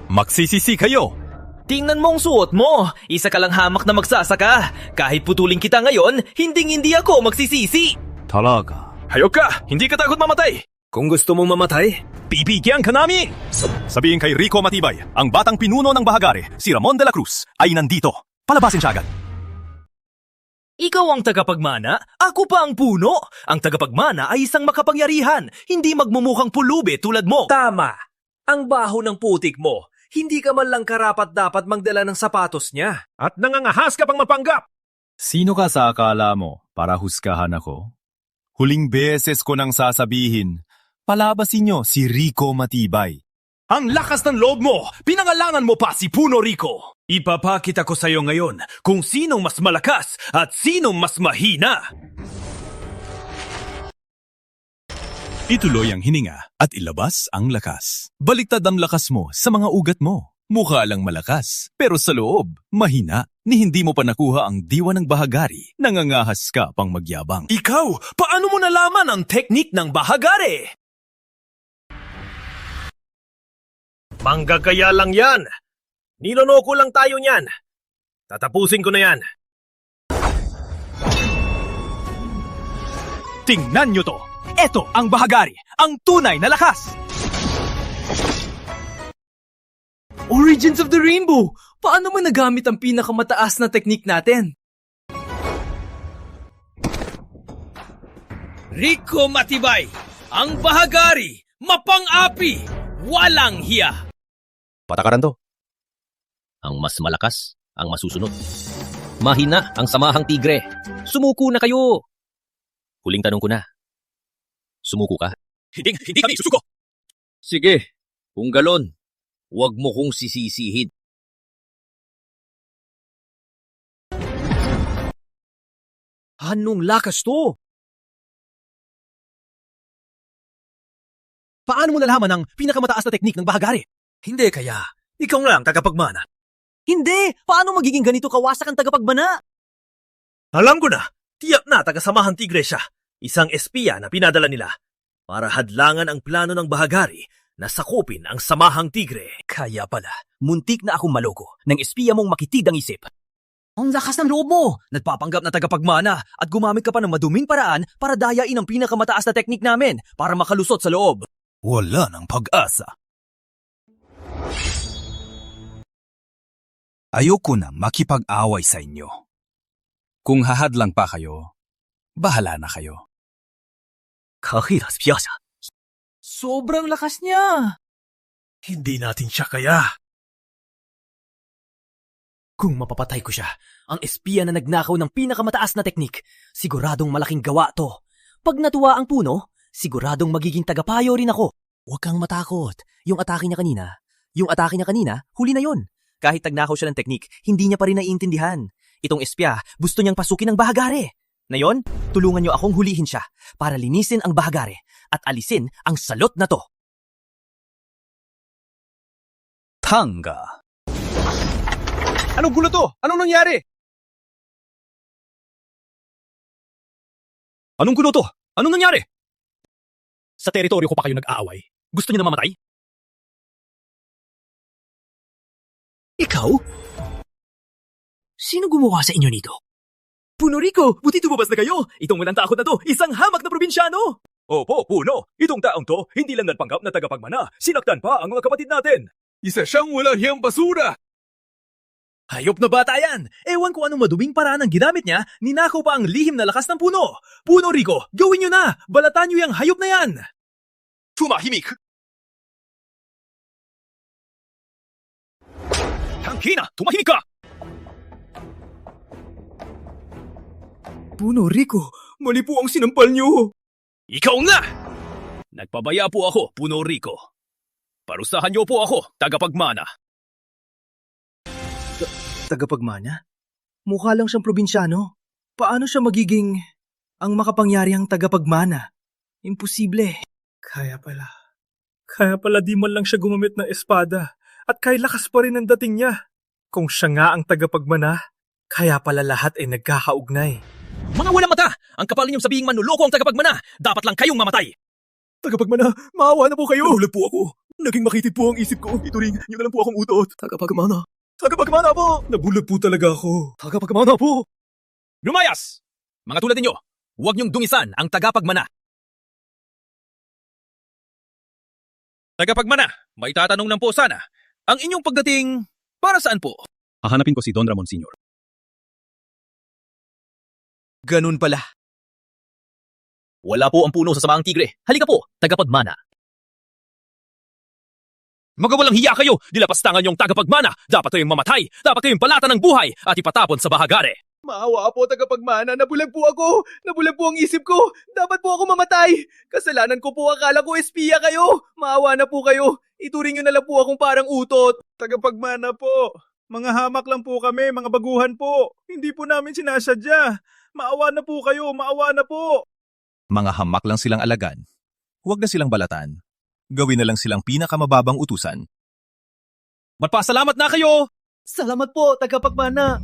Magsisisi kayo. Tingnan mo ang suot mo. Isa ka lang hamak na magsasaka. Kahit putulin kita ngayon, hindi ako magsisisi. Talaga? Hayok ka! Hindi ka takot mamatay! Kung gusto mong mamatay, bibigyan ka namin! Sabihin kay Rico Matibay, ang batang pinuno ng bahagari, si Ramon de la Cruz, ay nandito. Palabasin siya agad. ikaw ang tagapagmana, ako pa ang puno. Ang tagapagmana ay isang makapangyarihan, hindi magmumukhang pulubi tulad mo. Tama! Ang baho ng putik mo. Hindi ka man lang karapat-dapat magdala ng sapatos niya. At nangangahas ka pang mapanggap! Sino ka sa akala mo para husgahan ako? Huling beses ko nang sasabihin, palabasin niyo si Rico Matibay. Ang lakas ng loob mo! Pinangalangan mo pa si Puno Rico! Ipapakita ko sa'yo ngayon kung sinong mas malakas at sinong mas mahina! Ituloy ang hininga at ilabas ang lakas. Baliktad ang lakas mo sa mga ugat mo. Mukha lang malakas, pero sa loob, mahina. Ni hindi mo pa nakuha ang diwa ng bahagari, nangangahas ka pang magyabang. Ikaw, paano mo nalaman ang teknik ng bahagari? Manggagaya lang yan. Niloloko lang tayo niyan. Tatapusin ko na yan. Tingnan nyo to! Ito ang bahagari, ang tunay na lakas! Origins of the Rainbow! Paano mo nagamit ang pinakamataas na teknik natin? Rico Matibay, ang bahagari, mapang-api, walang hiya! Patakaran to. Ang mas malakas, ang masusunod. Mahina ang samahang tigre. Sumuko na kayo! Huling tanong ko na. Sumuko ka? Hindi kami susuko! Sige, kung galon, huwag mo kong sisisihin. Anong lakas to? Paano mo nalaman ang pinakamataas na teknik ng bahagari? Hindi kaya, ikaw lang tagapagmana. Hindi! Paano magiging ganito kawasak ang tagapagmana? Alam ko na! Tiyak na taga-samahang tigre siya. Isang espiya na pinadala nila para hadlangan ang plano ng bahagari na sakupin ang samahang tigre. Kaya pala, muntik na akong maloko ng espiya mong makitid ang isip. Ang lakas ng loob mo! Nagpapanggap na tagapagmana at gumamit ka pa ng maduming paraan para dayain ang pinakamataas na teknik namin para makalusot sa loob. Wala ng pag-asa. Ayoko na makipag-away sa inyo. Kung hahadlang pa kayo, bahala na kayo. Kahiras siya. Sobrang lakas niya. Hindi natin siya kaya. Kung mapapatay ko siya, ang espiya na nagnakaw ng pinakamataas na teknik, siguradong malaking gawa to. Pag natuwa ang puno, siguradong magiging tagapayo rin ako. Huwag kang matakot. Yung atake niya kanina, Yung atake niya kanina, huli na yon. Kahit tagnakaw siya ng teknik, hindi niya pa rin naiintindihan. Itong espya, gusto niyang pasukin ang bahagare. Ngayon, tulungan niyo akong hulihin siya para linisin ang bahagare at alisin ang salot na to. Tanga. Anong gulo to? Anong nangyari? Anong gulo to? Anong nangyari? Sa teritoryo ko pa kayo nag-aaway. Gusto niyo na mamatay? Ikaw? Sino gumawa sa inyo nito? Puno Rico, buti tumabas na kayo. Itong walang takot na to, isang hamak na probinsyano. Opo, Puno. Itong taong to, hindi lang nagpanggap na tagapagmana. Sinaktan pa ang mga kapatid natin. Isa siyang walang hiyang basura! Hayop na bata yan! Ewan ko anong maduming paraan ang ginamit niya, ninakaw pa ang lihim na lakas ng puno! Puno Rico, gawin niyo na! Balatan niyo yung hayop na yan! Tumahimik! Tangkina, tumahimik ka! Puno Rico, mali po ang sinampal niyo! Ikaw nga! Nagpabaya po ako, Puno Rico. Parusahan niyo po ako, tagapagmana. Tagapagmana? Mukha lang siyang probinsyano. Paano siya magiging ang makapangyarihang tagapagmana? Imposible. Kaya pala di man lang siya gumamit ng espada at kay lakas pa rin ang dating niya. Kung siya nga ang tagapagmana, kaya pala lahat ay nagkakaugnay. Mga walang mata! Ang kapal ninyong sabihing manluloko ang tagapagmana! Dapat lang kayong mamatay! Tagapagmana, maawa na po kayo! Nabulag po ako! Naging makitid po ang isip ko. Ituring niyo na lang po akong utot. Tagapagmana! Tagapagmana po! Nabulag po talaga ako. Tagapagmana po! Lumayas! Mga tulad ninyo, huwag niyong dungisan ang tagapagmana. Tagapagmana, may tatanong lang po sana. Ang inyong pagdating, para saan po? Hahanapin ko si Don Ramon Sr. Ganun pala. Wala po ang puno sa samaang tigre. Halika po, tagapagmana. Magawalang hiya kayo! Dilapastangan niyong tagapagmana! Dapat kayong mamatay! Dapat kayong balatan ng buhay at ipatapon sa bahagare! Maawa po, tagapagmana. Nabulag po ako. Nabulag po ang isip ko. Dapat po ako mamatay. Kasalanan ko po, akala ko espiya kayo. Maawa na po kayo. Ituring niyo na lang po akong parang utot. Tagapagmana po. Mga hamak lang po kami, mga baguhan po. Hindi po namin sinasadya. Maawa na po kayo, maawa na po. Mga hamak lang silang alagan. Huwag na silang balatan. Gawin na lang silang pinakamababang utusan. Magpasalamat na kayo! Salamat po, tagapagmana.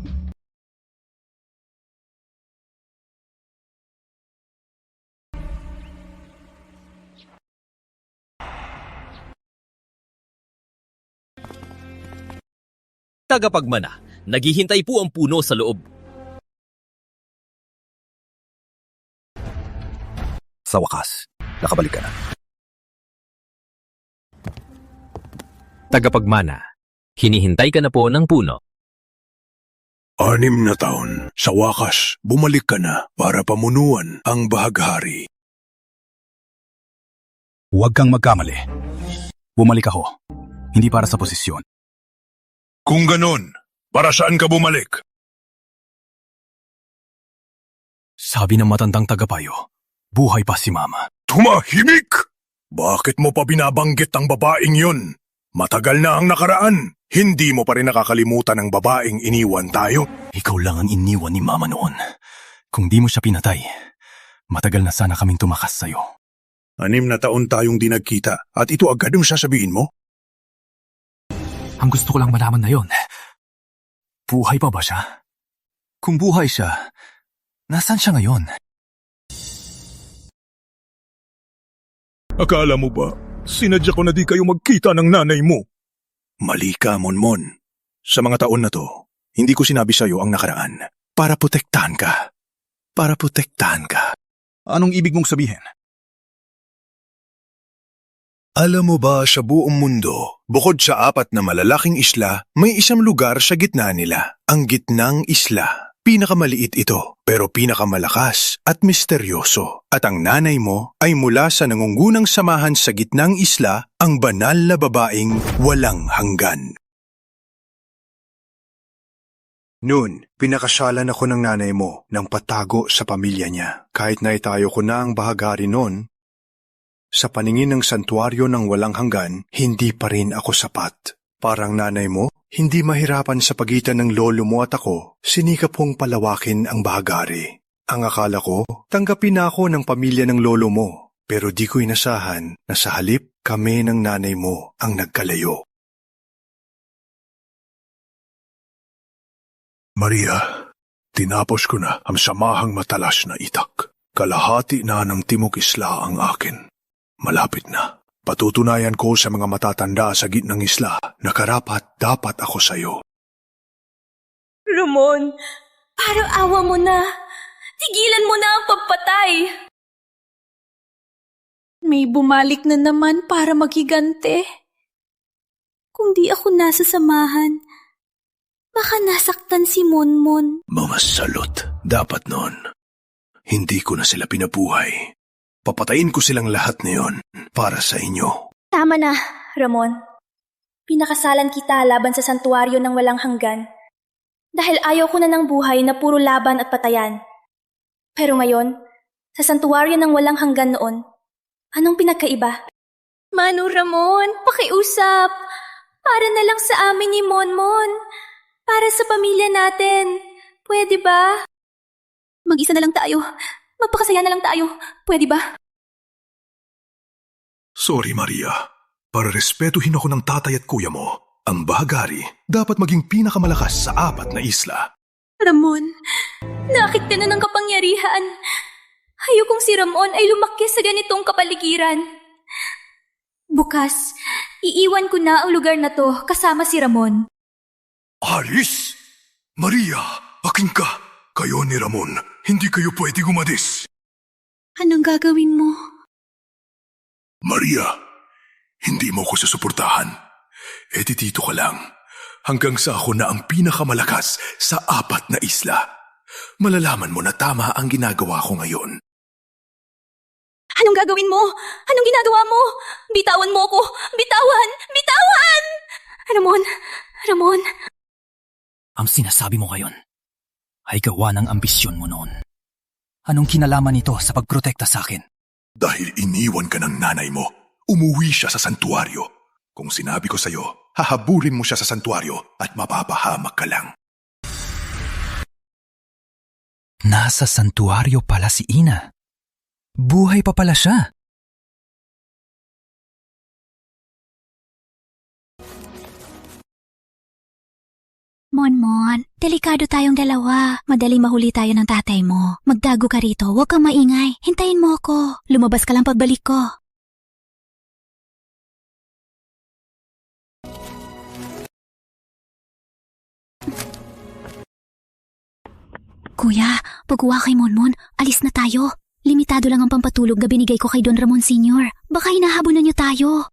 Tagapagmana, naghihintay po ang puno sa loob. Sa wakas, nakabalik ka na. Tagapagmana, hinihintay ka na po ng puno. 6 na taon, sa wakas, bumalik ka na para pamunuan ang bahaghari. Huwag kang magkamali. Bumalik ako. Hindi para sa posisyon. Kung ganon, para saan ka bumalik? Sabi ng matandang tagapayo, buhay pa si Mama. Tumahimik! Bakit mo pa binabanggit ang babaeng yun? Matagal na ang nakaraan. Hindi mo pa rin nakakalimutan ang babaeng iniwan tayo. Ikaw lang ang iniwan ni Mama noon. Kung di mo siya pinatay, matagal na sana kaming tumakas sa'yo. 6 na taon tayong di nagkita at ito agad ang sasabihin mo? Ang gusto ko lang malaman na yon. Buhay pa ba siya? Kung buhay siya, nasaan siya ngayon? Akala mo ba, sinadya ko na di kayo magkita ng nanay mo? Mali ka, Monmon. Sa mga taon na to, hindi ko sinabi sa'yo ang nakaraan. Para protektahan ka. Para protektahan ka. Anong ibig mong sabihin? Alam mo ba sa buong mundo, bukod sa 4 na malalaking isla, may isang lugar sa gitna nila. Ang gitnang isla. Pinakamaliit ito, pero pinakamalakas at misteryoso. At ang nanay mo ay mula sa nangungunang samahan sa gitnang isla, ang banal na babaeng walang hanggan. Noon, pinakasalan ako ng nanay mo ng patago sa pamilya niya. Kahit na itayo ko na ang bahagari noon, sa paningin ng santuaryo ng walang hanggan, hindi pa rin ako sapat. Parang nanay mo, hindi mahirapan sa pagitan ng lolo mo at ako, sinikap kong palawakin ang bahagari. Ang akala ko, tanggapin na ako ng pamilya ng lolo mo, pero di ko inasahan na sa halip kami ng nanay mo ang nagkalayo. Maria, tinapos ko na ang samahang matalas na itak. Kalahati na ng Timog Isla ang akin. Malapit na. Patutunayan ko sa mga matatanda sa gitnang isla na karapat dapat ako sa'yo. Ramon, parang awa mo na. Tigilan mo na ang pagpatay. May bumalik na naman para maghigante. Kung di ako nasa samahan, baka nasaktan si Monmon. Mamasalot, dapat noon. Hindi ko na sila pinabuhay. Papatayin ko silang lahat ngayon para sa inyo. Tama na, Ramon. Pinakasalan kita laban sa santuaryo ng walang hanggan. Dahil ayaw ko na ng buhay na puro laban at patayan. Pero ngayon, sa santuaryo ng walang hanggan noon, anong pinagkaiba? Manu Ramon, pakiusap. Para na lang sa amin ni Monmon. Para sa pamilya natin. Pwede ba? Mag-isa na lang tayo. Magpakasaya na lang tayo. Pwede ba? Sorry, Maria. Para respetuhin ako ng tatay at kuya mo, ang bahagari dapat maging pinakamalakas sa 4 na isla. Ramon, nakit ka na ng kapangyarihan. Ayokong si Ramon ay lumaki sa ganitong kapaligiran. Bukas, iiwan ko na ang lugar na to kasama si Ramon. Alis! Maria, akin ka! Kayo ni Ramon, hindi kayo pwede umalis. Anong gagawin mo? Maria, hindi mo ko susuportahan. Dito ka lang. Hanggang sa ako na ang pinakamalakas sa 4 na isla. Malalaman mo na tama ang ginagawa ko ngayon. Anong gagawin mo? Anong ginagawa mo? Bitawan mo ako! Bitawan! Bitawan! Ramon! Ramon! Ang sinasabi mo ngayon ay gawa ng ambisyon mo noon. Anong kinalaman nito sa pagprotekta sa akin? Dahil iniwan ka ng nanay mo, umuwi siya sa santuaryo. Kung sinabi ko sa'yo, hahabulin mo siya sa santuaryo at mapapahamak ka lang. Nasa santuaryo pala si Ina. Buhay pa pala siya. Monmon, delikado tayong dalawa. Madaling mahuli tayo ng tatay mo. Magdago ka rito, huwag kang maingay. Hintayin mo ako. Lumabas ka lang pagbalik ko. Kuya, pagkuha kay Monmon, alis na tayo. Limitado lang ang pampatulog na binigay ko kay Don Ramon Sr. Baka hinahabunan niyo tayo.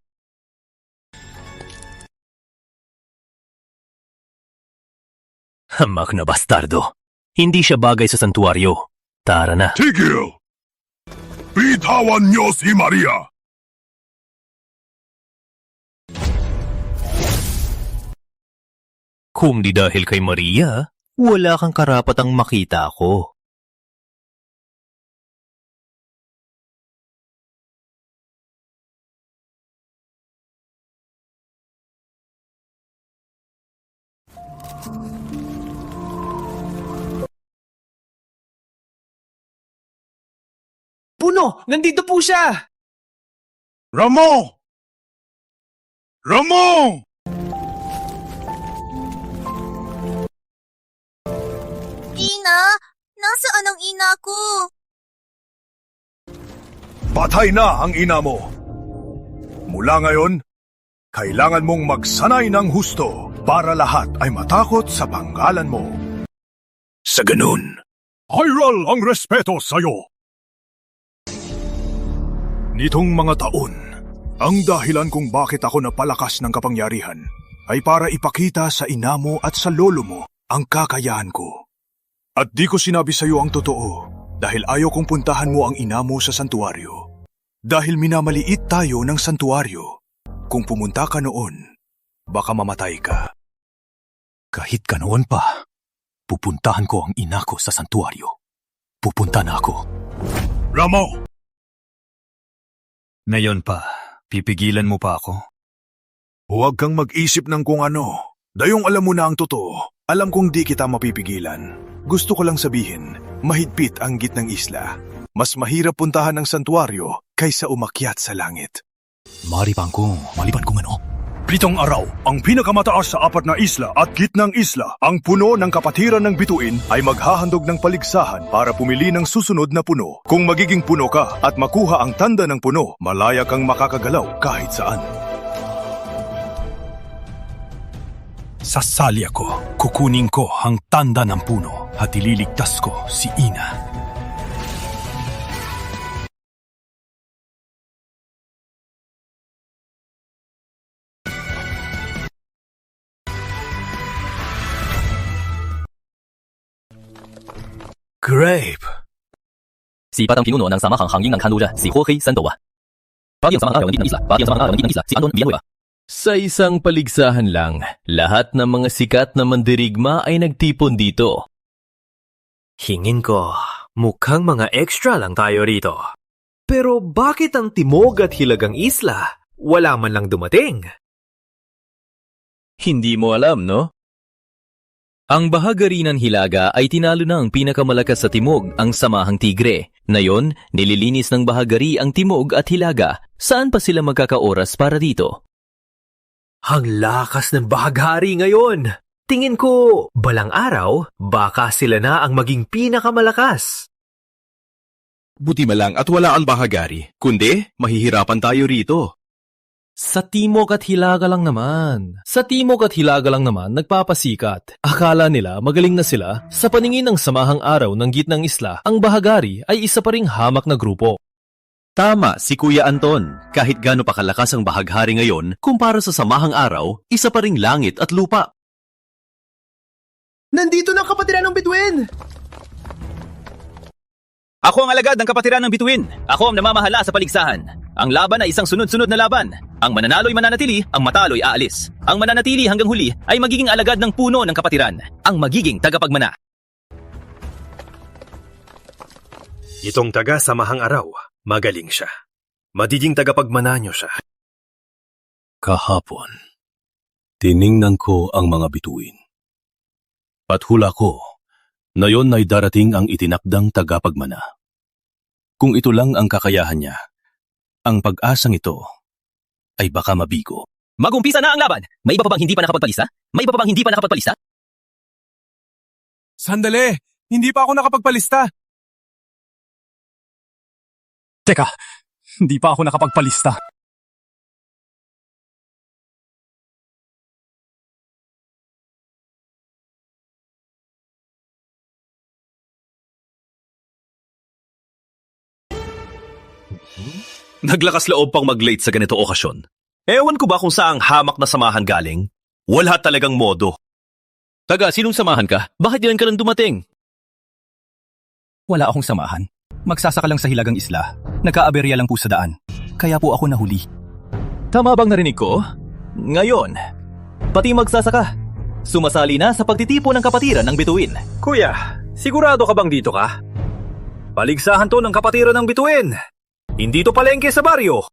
Hamak na bastardo. Hindi siya bagay sa santuaryo. Tara na. Tigil! Bitawan niyo si Maria! Kung di dahil kay Maria, wala kang karapatang makita ako. Puno! Nandito po siya! Ramon! Ramon! Ina? Nasaan ang ina ko? Patay na ang ina mo. Mula ngayon, kailangan mong magsanay ng husto para lahat ay matakot sa panggalan mo. Sa ganun, hayral ang respeto sa'yo. Nitong mga taon, ang dahilan kung bakit ako napalakas ng kapangyarihan ay para ipakita sa ina mo at sa lolo mo ang kakayahan ko. At di ko sinabi sa iyo ang totoo dahil ayaw kong puntahan mo ang ina mo sa santuaryo. Dahil minamaliit tayo ng santuaryo. Kung pumunta ka noon, baka mamatay ka. Kahit ganoon pa, pupuntahan ko ang ina ko sa santuaryo. Pupunta na ako. Ramo! Ngayon pa, pipigilan mo pa ako? Huwag kang mag-isip ng kung ano. Dayong alam mo na ang totoo. Alam kong di kita mapipigilan. Gusto ko lang sabihin, mahigpit ang gitnang isla. Mas mahirap puntahan ng santuaryo kaysa umakyat sa langit. Maliban kung ano? 7 araw, ang pinakamataas sa 4 na isla at gitnang isla, ang puno ng kapatiran ng bituin ay maghahandog ng paligsahan para pumili ng susunod na puno. Kung magiging puno ka at makuha ang tanda ng puno, malaya kang makakagalaw kahit saan. Sasali ako. Kukunin ko ang tanda ng puno at ililigtas ko si Ina. Grape! Sipat ang pinuno ng samahang hangin ng kanluja, si Jorge Sandoa. Pati ang samahang araw ng gitnang isla, pati ang samahang araw ng gitnang isla, si Anton Villanueva. Sa isang paligsahan lang, lahat ng mga sikat na mandirigma ay nagtipon dito. Hingin ko, mukhang mga extra lang tayo rito. Pero bakit ang Timog at Hilagang Isla wala man lang dumating? Hindi mo alam, no? Ang bahagari ng Hilaga ay tinalo na ang pinakamalakas sa Timog, ang Samahang Tigre. Ngayon, nililinis ng bahagari ang Timog at Hilaga. Saan pa sila magkakaoras para dito? Ang lakas ng bahagari ngayon! Tingin ko, balang araw, baka sila na ang maging pinakamalakas. Buti malang at wala ang bahagari, kundi mahihirapan tayo rito. Sa Timog at Hilaga lang naman. Sa Timog at Hilaga lang naman nagpapasikat. Akala nila magaling na sila. Sa paningin ng samahang araw ng gitnang isla, ang bahagari ay isa pa ring hamak na grupo. Tama si Kuya Anton. Kahit gaano pa kalakas ang bahaghari ngayon, kumpara sa samahang araw, isa pa ring langit at lupa. Nandito na ang kapatiran ng bituin! Ako ang alagad ng kapatiran ng bituin. Ako ang namamahala sa paligsahan. Ang laban ay isang sunod-sunod na laban. Ang mananalo'y mananatili, ang matalo'y aalis. Ang mananatili hanggang huli ay magiging alagad ng puno ng kapatiran. Ang magiging tagapagmana. Itong taga-samahang araw, magaling siya. Magiging tagapagmana niyo siya. Kahapon, tiningnan ko ang mga bituin. At hula ko, na yon ay darating ang itinakdang tagapagmana. Kung ito lang ang kakayahan niya, ang pag-asang ito ay baka mabigo. Mag-umpisa na ang laban! May iba pa bang hindi pa nakapagpalista? May iba pa bang hindi pa nakapagpalista? Sandali! Hindi pa ako nakapagpalista! Teka, hindi pa ako nakapagpalista. Naglakas loob pang mag-late sa ganito okasyon. Ewan ko ba kung saang hamak na samahan galing? Wala talagang modo. Taga, sinong samahan ka? Bakit yan ka lang dumating? Wala akong samahan. Magsasaka lang sa Hilagang Isla. Nagka-aberya lang po sa daan. Kaya po ako nahuli. Tama bang narinig ko? Ngayon, pati magsasaka. Sumasali na sa pagtitipo ng kapatiran ng bituin. Kuya, sigurado ka bang dito ka? Paligsahan to ng kapatiran ng bituin. Hindi to palengke sa baryo.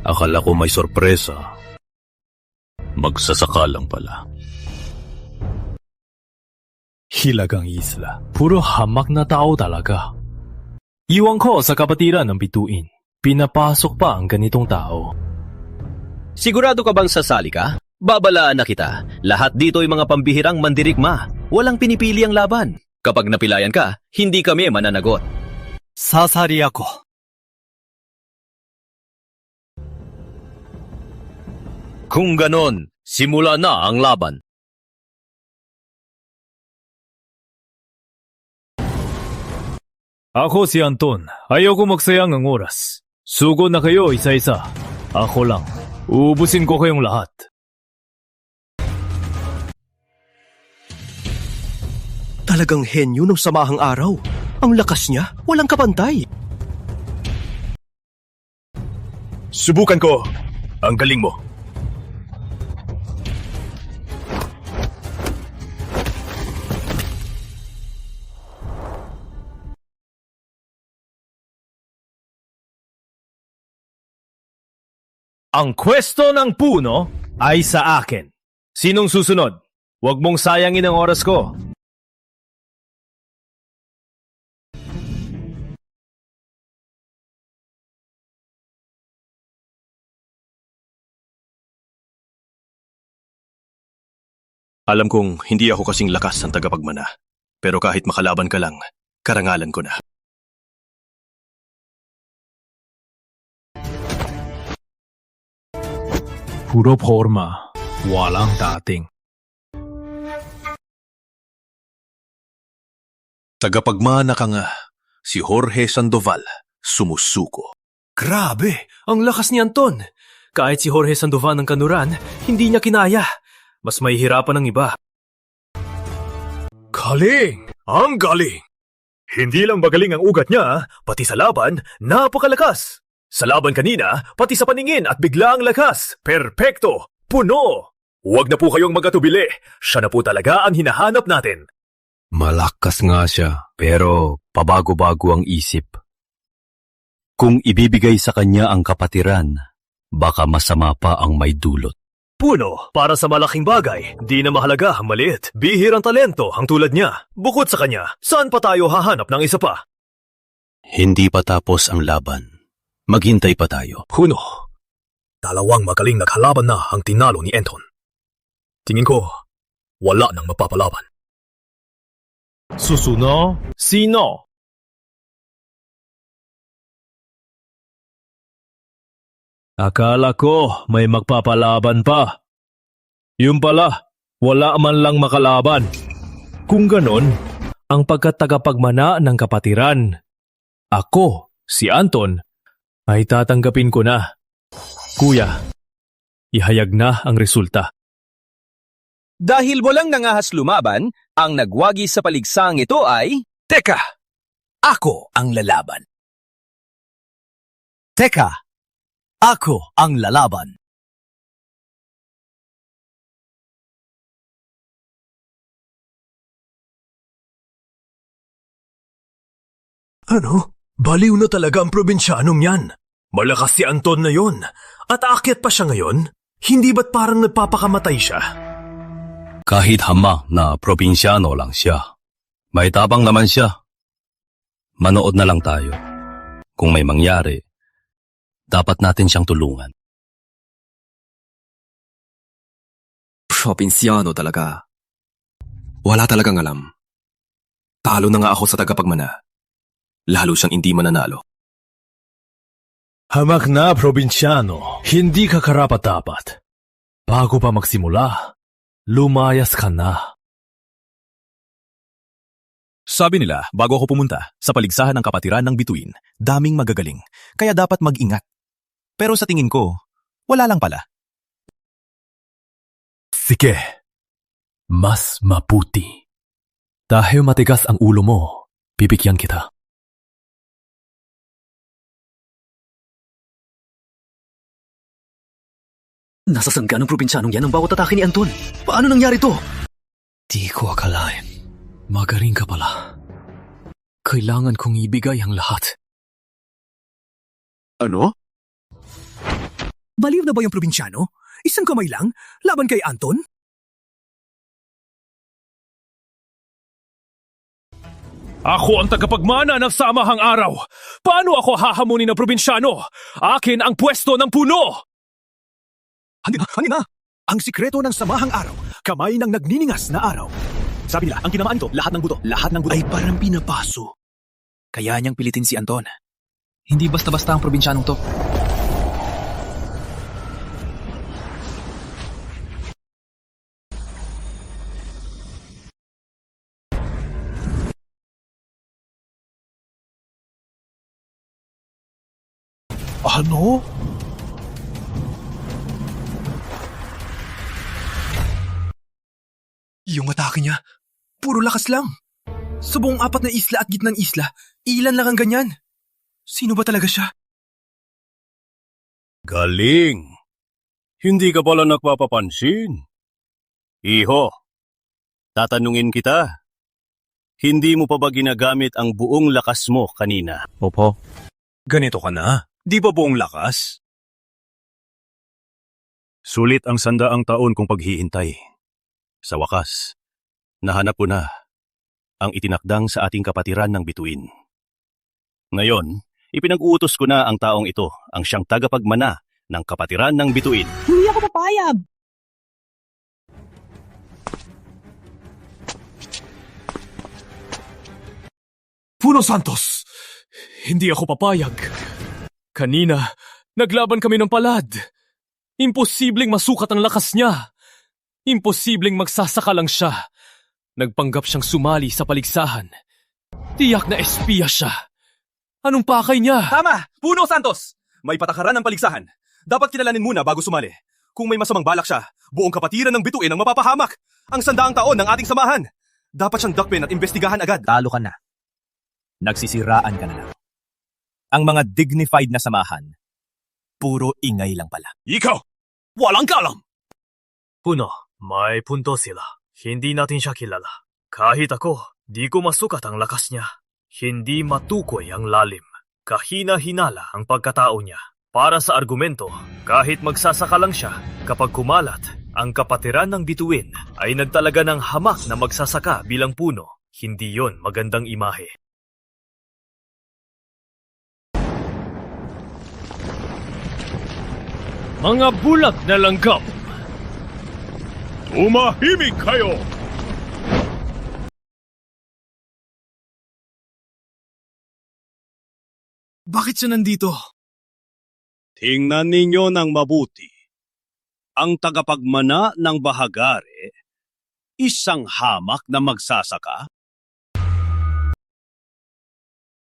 Akala ko may sorpresa. Magsasaka lang pala. Hilagang Isla. Puro hamak na tao talaga. Iwan ko sa kapatiran ng bituin. Pinapasok pa ang ganitong tao. Sigurado ka bang sasali ka? Babalaan na kita. Lahat dito ay mga pambihirang mandirigma. Walang pinipili ang laban. Kapag napilayan ka, hindi kami mananagot. Sasali ako. Kung ganon, simula na ang laban. Ako si Anton. Ayoko magsayang ang oras. Sugod na kayo isa-isa. Ako lang. Uubusin ko kayong lahat. Talagang henyo ng samahang araw. Ang lakas niya, walang kapantay. Subukan ko. Ang galing mo. Ang pwesto ng puno ay sa akin. Sinong susunod? Huwag mong sayangin ang oras ko. Alam kong hindi ako kasing lakas ng tagapagmana, pero kahit makalaban ka lang, karangalan ko na. Puro forma, walang dating. Tagapagmana ka nga, si Jorge Sandoval, sumusuko. Grabe, ang lakas ni Anton. Kahit si Jorge Sandoval ng Kanuran, hindi niya kinaya. Mas mahihirapan ng iba. Galing! Ang galing! Hindi lang magaling ang ugat niya, pati sa laban, napakalakas. Sa laban kanina, pati sa paningin at bigla ang lakas. Perpekto! Puno! Huwag na po kayong magatubili. Siya na po talaga ang hinahanap natin. Malakas nga siya, pero pabago-bago ang isip. Kung ibibigay sa kanya ang kapatiran, baka masama pa ang may dulot. Puno, para sa malaking bagay, di na mahalaga ang maliit. Bihirang talento ang tulad niya. Bukod sa kanya, saan pa tayo hahanap ng isa pa? Hindi pa tapos ang laban. Maghintay pa tayo. Puno, dalawang magaling na kalaban na ang tinalo ni Anton. Tingin ko, wala nang mapapalaban. Susuno? Sino? Akala ko may magpapalaban pa. Yung pala, wala man lang makalaban. Kung ganon, ang pagkatagapagmana ng kapatiran. Ako, si Anton, ay tatanggapin ko na. Kuya, ihayag na ang resulta. Dahil walang nangahas lumaban, ang nagwagi sa paligsang ito ay... Teka! Ako ang lalaban. Teka! Ako ang lalaban. Ano? Baliw na talaga ang probinsyanong yan. Malakas si Anton na yon. At aakyat pa siya ngayon? Hindi ba't parang nagpapakamatay siya? Kahit hamak na probinsyano lang siya, may tabang naman siya. Manood na lang tayo. Kung may mangyari, dapat natin siyang tulungan. Probinsyano talaga. Wala talagang alam. Talo na nga ako sa tagapagmana. Lalo siyang hindi mananalo. Hamak na, probinsyano. Hindi ka karapat-dapat. Bago pa magsimula, lumayas ka na. Sabi nila, bago ako pumunta, sa paligsahan ng kapatiran ng bituin, daming magagaling, kaya dapat mag-ingat. Pero sa tingin ko, wala lang pala. Sige, mas mabuti. Dahil matigas ang ulo mo, bibigyan kita. Nasasangga ng probinsyanong yan ang bawat atake ni Anton. Paano nangyari to? Di ko akalain. Magaling ka pala. Kailangan kong ibigay ang lahat. Ano? Baliw na ba yung probinsyano? Isang kamay lang? Laban kay Anton? Ako ang tagapagmana ng samahang araw. Paano ako hahamunin ng probinsyano? Akin ang pwesto ng puno! Hangin na! Ang sikreto ng samahang araw, kamay ng nagniningas na araw. Sabi nila, ang tinamaan ito, lahat ng buto Ay parang pinapaso. Kaya niyang pilitin si Anton. Hindi basta-basta ang probinsyanong to. Ano? Yung atake niya, puro lakas lang. Sa buong 4 na isla at gitnang isla, ilan lang ang ganyan? Sino ba talaga siya? Galing! Hindi ka pala nagpapapansin. Iho, tatanungin kita. Hindi mo pa ba ginagamit ang buong lakas mo kanina? Opo. Ganito ka na? Di ba buong lakas? Sulit ang 100 taon kong paghihintay. Sa wakas, nahanap ko na ang itinakdang sa ating kapatiran ng bituin. Ngayon, ipinag-uutos ko na ang taong ito ang siyang tagapagmana ng kapatiran ng bituin. Hindi ako papayag. Puno Santos! Hindi ako papayag. Kanina, naglaban kami ng palad. Imposibleng masukat ang lakas niya. Imposibleng magsasaka lang siya. Nagpanggap siyang sumali sa paligsahan. Tiyak na espiya siya. Anong pakay niya? Tama! Puno Santos! May patakaran ng paligsahan. Dapat kilalanin muna bago sumali. Kung may masamang balak siya, buong kapatiran ng bituin ang mapapahamak. Ang 100 taon ng ating samahan. Dapat siyang dakpin at imbestigahan agad. Talo ka na. Nagsisiraan ka na lang. Ang mga dignified na samahan, puro ingay lang pala. Ikaw! Walang kalam! Puno, may punto sila. Hindi natin siya kilala. Kahit ako, di ko masukat ang lakas niya. Hindi matukoy ang lalim. Kahina-hinala ang pagkatao niya. Para sa argumento, kahit magsasaka lang siya, kapag kumalat, ang kapatiran ng bituin ay nagtalaga ng hamak na magsasaka bilang puno. Hindi yon magandang imahe. Mga bulag na langgam! Umahimik kayo! Bakit siya nandito? Tingnan ninyo ng mabuti. Ang tagapagmana ng bahagare, isang hamak na magsasaka.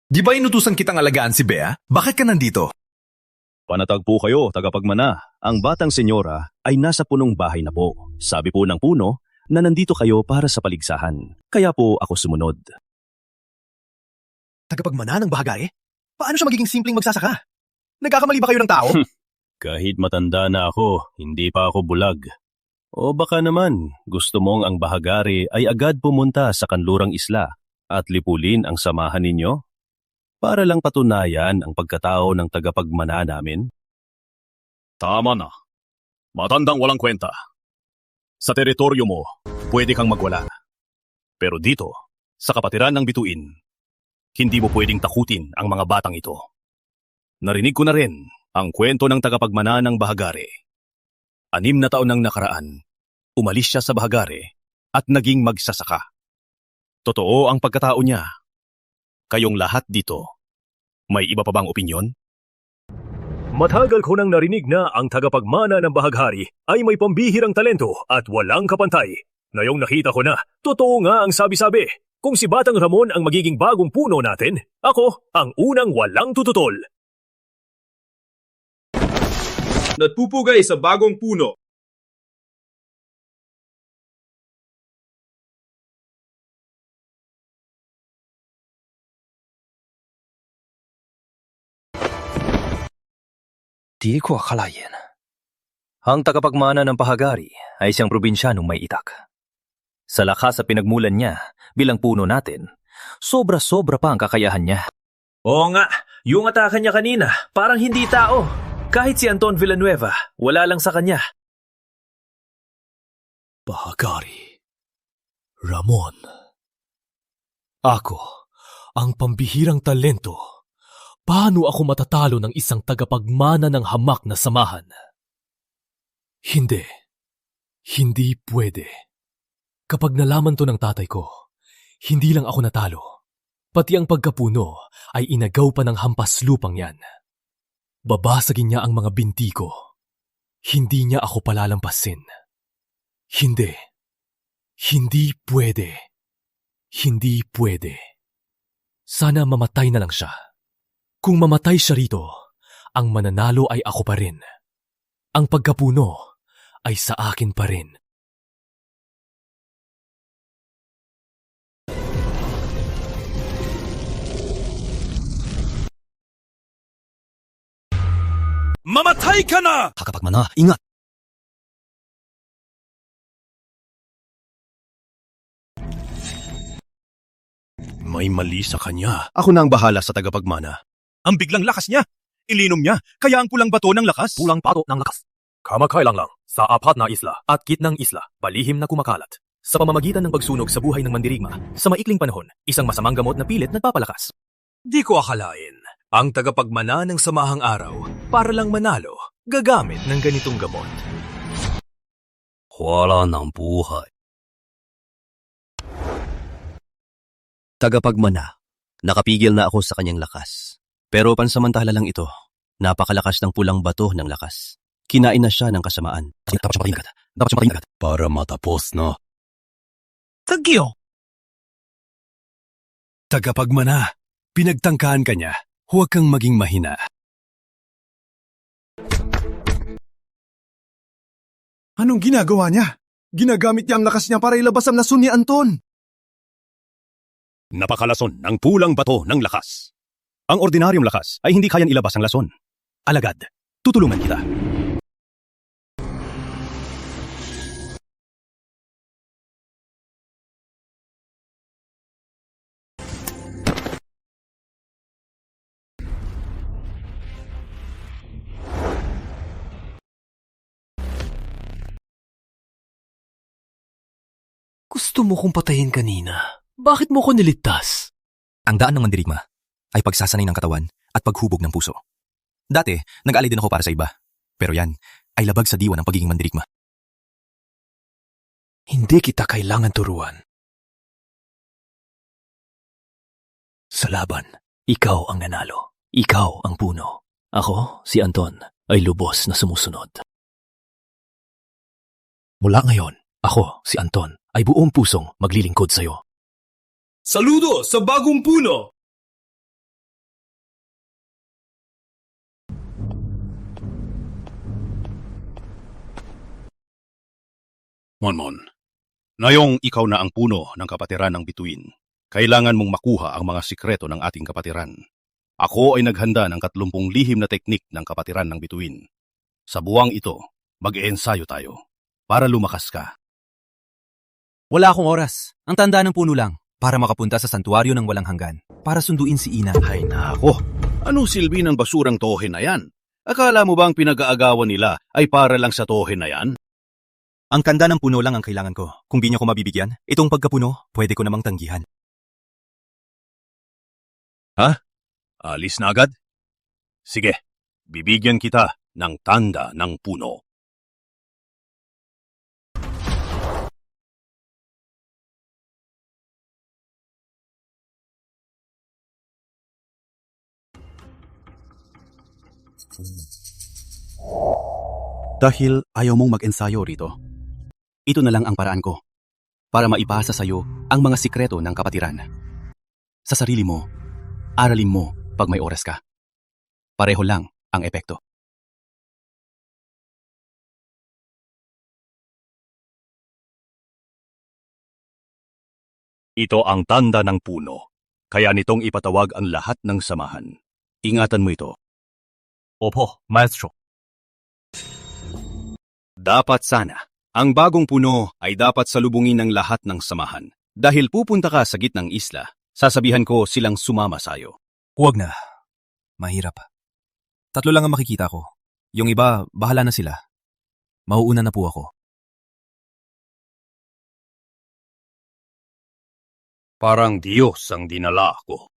Di ba inutusan kitang alagaan si Bea? Bakit ka nandito? Panatag po kayo, tagapagmana. Ang batang senyora ay nasa punong bahay na po. Sabi po ng puno na nandito kayo para sa paligsahan. Kaya po ako sumunod. Tagapagmana ng bahagare? Paano siya magiging simpleng magsasaka? Nagkakamali ba kayo ng tao? Kahit matanda na ako, hindi pa ako bulag. O baka naman, gusto mong ang bahagari ay agad pumunta sa kanlurang isla at lipulin ang samahan ninyo? Para lang patunayan ang pagkatao ng tagapagmana namin? Tama na. Matandang walang kwenta. Sa teritoryo mo, pwede kang magwala. Pero dito, sa kapatiran ng bituin, hindi mo pwedeng takutin ang mga batang ito. Narinig ko na rin ang kwento ng tagapagmana ng bahagare. 6 na taon nang nakaraan, umalis siya sa bahagare at naging magsasaka. Totoo ang pagkatao niya. Kayong lahat dito, may iba pa bang opinyon? Matagal ko nang narinig na ang tagapagmana ng bahaghari ay may pambihirang talento at walang kapantay. Ngayong nakita ko na, totoo nga ang sabi-sabi. Kung si Batang Ramon ang magiging bagong puno natin, ako ang unang walang tututol. Nagpupugay sa bagong puno. Di ko akalain. Ang tagapagmana ng bahagari ay siyang probinsyanong may itak. Sa lakas sa pinagmulan niya bilang puno natin, sobra-sobra pa ang kakayahan niya. Oo nga, yung atake niya kanina, parang hindi tao. Kahit si Anton Villanueva, wala lang sa kanya. Bahagari. Ramon. Ako, ang pambihirang talento. Paano ako matatalo ng isang tagapagmana ng hamak na samahan? Hindi. Hindi pwede. Kapag nalaman to ng tatay ko, hindi lang ako natalo. Pati ang pagkapuno ay inagaw pa ng hampas lupang yan. Babasagin niya ang mga binti ko. Hindi niya ako palalampasin. Hindi. Hindi pwede. Hindi pwede. Sana mamatay na lang siya. Kung mamatay siya rito, ang mananalo ay ako pa rin. Ang pagkapuno ay sa akin pa rin. Mamatay ka na! Kakapagmana, ingat! May mali sa kanya. Ako na ang bahala sa tagapagmana. Ang biglang lakas niya. Ilinom niya, kaya ang pulang bato ng lakas. Pulang bato ng lakas. Kamakailang lang sa apat na isla at gitnang isla, palihim na kumakalat. Sa pamamagitan ng pagsunog sa buhay ng mandirigma, sa maikling panahon, isang masamang gamot na pilit nagpapalakas. Di ko akalain, ang tagapagmana ng samahang araw, para lang manalo, gagamit ng ganitong gamot. Wala ng buhay. Tagapagmana, nakapigil na ako sa kanyang lakas. Pero pansamantala lang ito, napakalakas ng pulang bato ng lakas. Kinain na siya ng kasamaan. Dapat siya matingkat. Dapat siya matingkat. Para matapos na. Tagyo! Tagapagmana, pinagtangkahan ka niya. Huwag kang maging mahina. Anong ginagawa niya? Ginagamit niya ang lakas niya para ilabas ang lason ni Anton. Napakalason ng pulang bato ng lakas. Ang ordinaryong lakas ay hindi kayang ilabas ang lason. Alagad, tutulungan kita. Gusto mo kong patayin kanina. Bakit mo ko niligtas? Ang daan ng mandirigma ay pagsasanay ng katawan at paghubog ng puso. Dati, nag-alay din ako para sa iba. Pero yan ay labag sa diwa ng pagiging mandirigma. Hindi kita kailangan turuan. Sa laban, ikaw ang nanalo. Ikaw ang puno. Ako, si Anton, ay lubos na sumusunod. Mula ngayon, ako, si Anton, ay buong pusong maglilingkod sa'yo. Saludo sa bagong puno! Monmon, ngayong ikaw na ang puno ng kapatiran ng bituin, kailangan mong makuha ang mga sikreto ng ating kapatiran. Ako ay naghanda ng 30 lihim na teknik ng kapatiran ng bituin. Sa buwang ito, mag-eensayo tayo para lumakas ka. Wala akong oras. Ang tanda ng puno lang para makapunta sa santuaryo ng walang hanggan. Para sunduin si Ina. Ay nako, anong silbi ng basurang tohe na yan? Akala mo ba ang pinag-aagawan nila ay para lang sa tohe na yan? Ang kanda ng puno lang ang kailangan ko. Kung di niyo ko mabibigyan, itong pagkapuno, pwede ko namang tanggihan. Ha? Alis na agad? Sige, bibigyan kita ng tanda ng puno. Dahil ayaw mong mag-ensayo rito, ito na lang ang paraan ko para maipasa sa iyo ang mga sikreto ng kapatiran. Sa sarili mo, aralin mo pag may oras ka. Pareho lang ang epekto. Ito ang tanda ng puno, kaya nitong ipatawag ang lahat ng samahan. Ingatan mo ito. Opo, maestro. Dapat sana, ang bagong puno ay dapat salubungin ng lahat ng samahan. Dahil pupunta ka sa gitnang isla, sasabihan ko silang sumama sa'yo. Huwag na. Mahirap. 3 lang ang makikita ko. Yung iba, bahala na sila. Mauuna na po ako. Parang Diyos ang dinala ko.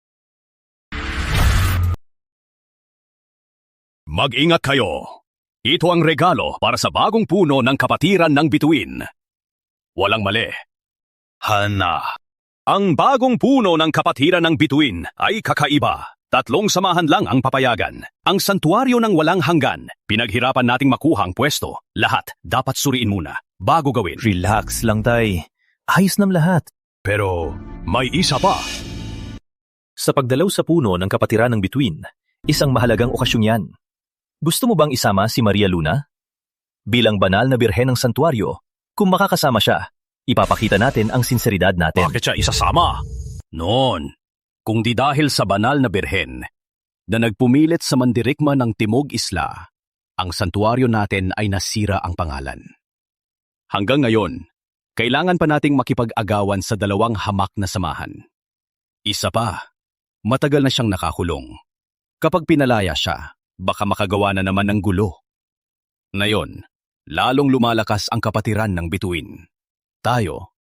Mag-ingat kayo. Ito ang regalo para sa bagong puno ng kapatiran ng bituin. Walang mali. Hana. Ang bagong puno ng kapatiran ng bituin ay kakaiba. 3 samahan lang ang papayagan. Ang santuaryo ng walang hanggan. Pinaghirapan nating makuha ang pwesto. Lahat dapat suriin muna bago gawin. Relax lang, tay. Ayos nam lahat. Pero may isa pa. Sa pagdalaw sa puno ng kapatiran ng bituin, isang mahalagang okasyon yan. Gusto mo bang isama si Maria Luna? Bilang banal na birhen ng santuaryo, kung makakasama siya, ipapakita natin ang sinseridad natin. Bakit siya isasama? Noon, kung di dahil sa banal na birhen na nagpumilit sa mandirigma ng Timog Isla, ang santuaryo natin ay nasira ang pangalan. Hanggang ngayon, kailangan pa nating makipag-agawan sa 2 hamak na samahan. Isa pa, matagal na siyang nakakulong. Kapag pinalaya siya, baka makagawa na naman ng gulo. Ngayon, lalong lumalakas ang kapatiran ng bituin. Tayo,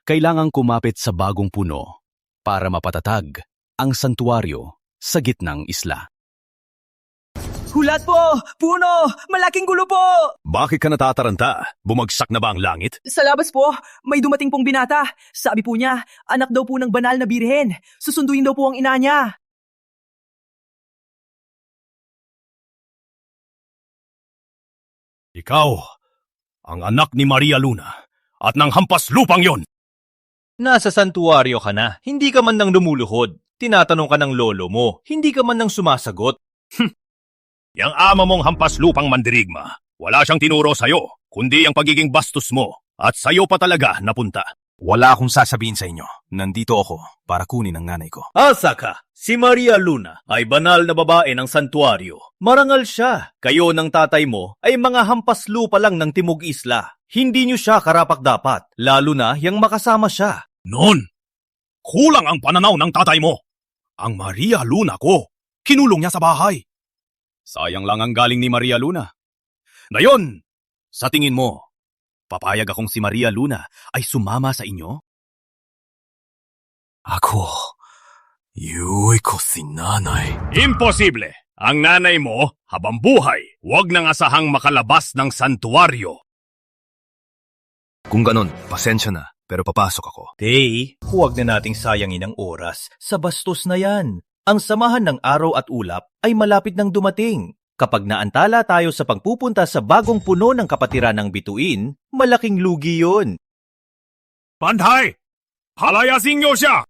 kailangang kumapit sa bagong puno para mapatatag ang santuaryo sa gitnang isla. Hulat po! Puno! Malaking gulo po! Bakit ka natataranta? Bumagsak na ba ang langit? Sa labas po, may dumating pong binata. Sabi po niya, anak daw po ng banal na birhen. Susunduin daw po ang ina niya. Ikaw, ang anak ni Maria Luna, at ng hampas lupang yon! Nasa santuaryo ka na, hindi ka man nang lumuluhod. Tinatanong ka ng lolo mo, hindi ka man nang sumasagot. Yang ama mong hampas lupang mandirigma, wala siyang tinuro sa'yo, kundi ang pagiging bastos mo, at sa'yo pa talaga napunta. Wala akong sasabihin sa inyo. Nandito ako para kunin ang nanay ko. Asa ka? Si Maria Luna ay banal na babae ng santuaryo. Marangal siya. Kayo ng tatay mo ay mga hampas lupa lang ng Timog Isla. Hindi niyo siya karapak-dapat, lalo na yang makasama siya. Noon, kulang ang pananaw ng tatay mo. Ang Maria Luna ko, kinulong niya sa bahay. Sayang lang ang galing ni Maria Luna. Ngayon, sa tingin mo, papayag akong si Maria Luna ay sumama sa inyo? Ako, yuwi ko si nanay. Imposible! Ang nanay mo, habang buhay, huwag nang asahang makalabas ng santuaryo. Kung ganon, pasensya na, pero papasok ako. Tay, huwag na nating sayangin ang oras sa bastos na yan. Ang samahan ng araw at ulap ay malapit nang dumating. Kapag naantala tayo sa pagpupunta sa bagong puno ng kapatiran ng bituin, malaking lugi yun. Pantay! Palayasin niyo siya!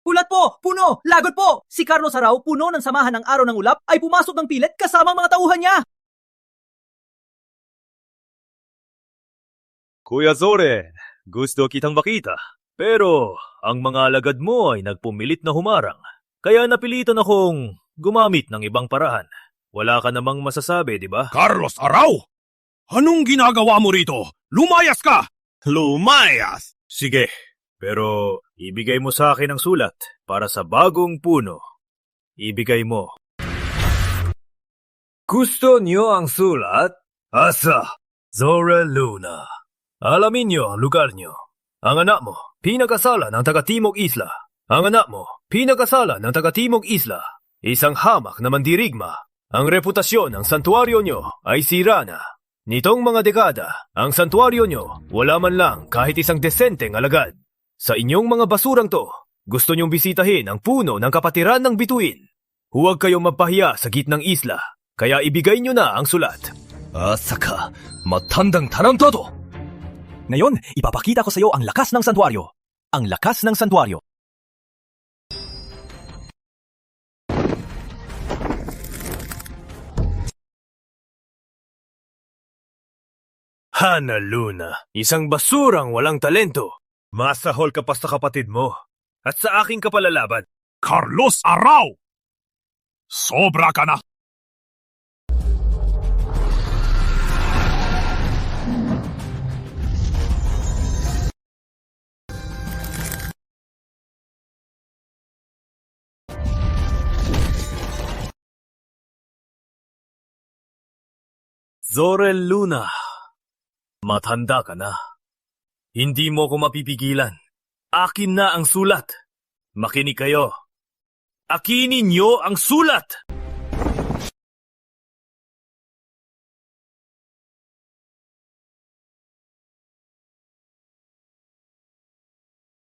Hulat po! Puno! Lagot po! Si Carlos Arau, puno ng samahan ng araw ng ulap, ay pumasok ng pilit kasama ang mga tauhan niya! Kuya Zore, gusto kitang makita. Pero ang mga alagad mo ay nagpumilit na humarang. Kaya napilitan akong gumamit ng ibang paraan. Wala ka namang masasabi, di ba? Carlos Arau! Anong ginagawa mo rito? Lumayas ka! Lumayas! Sige, pero ibigay mo sa akin ang sulat para sa bagong puno. Ibigay mo. Gusto niyo ang sulat? Asa, Zora Luna. Alamin niyo ang lugar niyo. Ang anak mo, pinakasala ng taga-Timog Isla. Ang anak mo, pinakasala ng taga-Timog Isla. Isang hamak na mandirigma. Ang reputasyon ng santuaryo nyo ay sira na. Nitong mga dekada, ang santuaryo nyo wala man lang kahit isang desenteng alagad. Sa inyong mga basurang to, gusto nyong bisitahin ang puno ng kapatiran ng bituin. Huwag kayong mapahiya sa gitnang isla, kaya ibigay nyo na ang sulat. Asaka, matandang tarantado! Ngayon, ipapakita ko sa iyo ang lakas ng santuaryo. Ang lakas ng santuaryo. Hana Luna, isang basurang walang talento. Masahol ka pa sa kapatid mo. At sa aking kapalalaban. Carlos Arau! Sobra ka na! Zorel Luna, matanda ka na. Hindi mo ko mapipigilan. Akin na ang sulat. Makinig kayo. Akinin niyo ang sulat!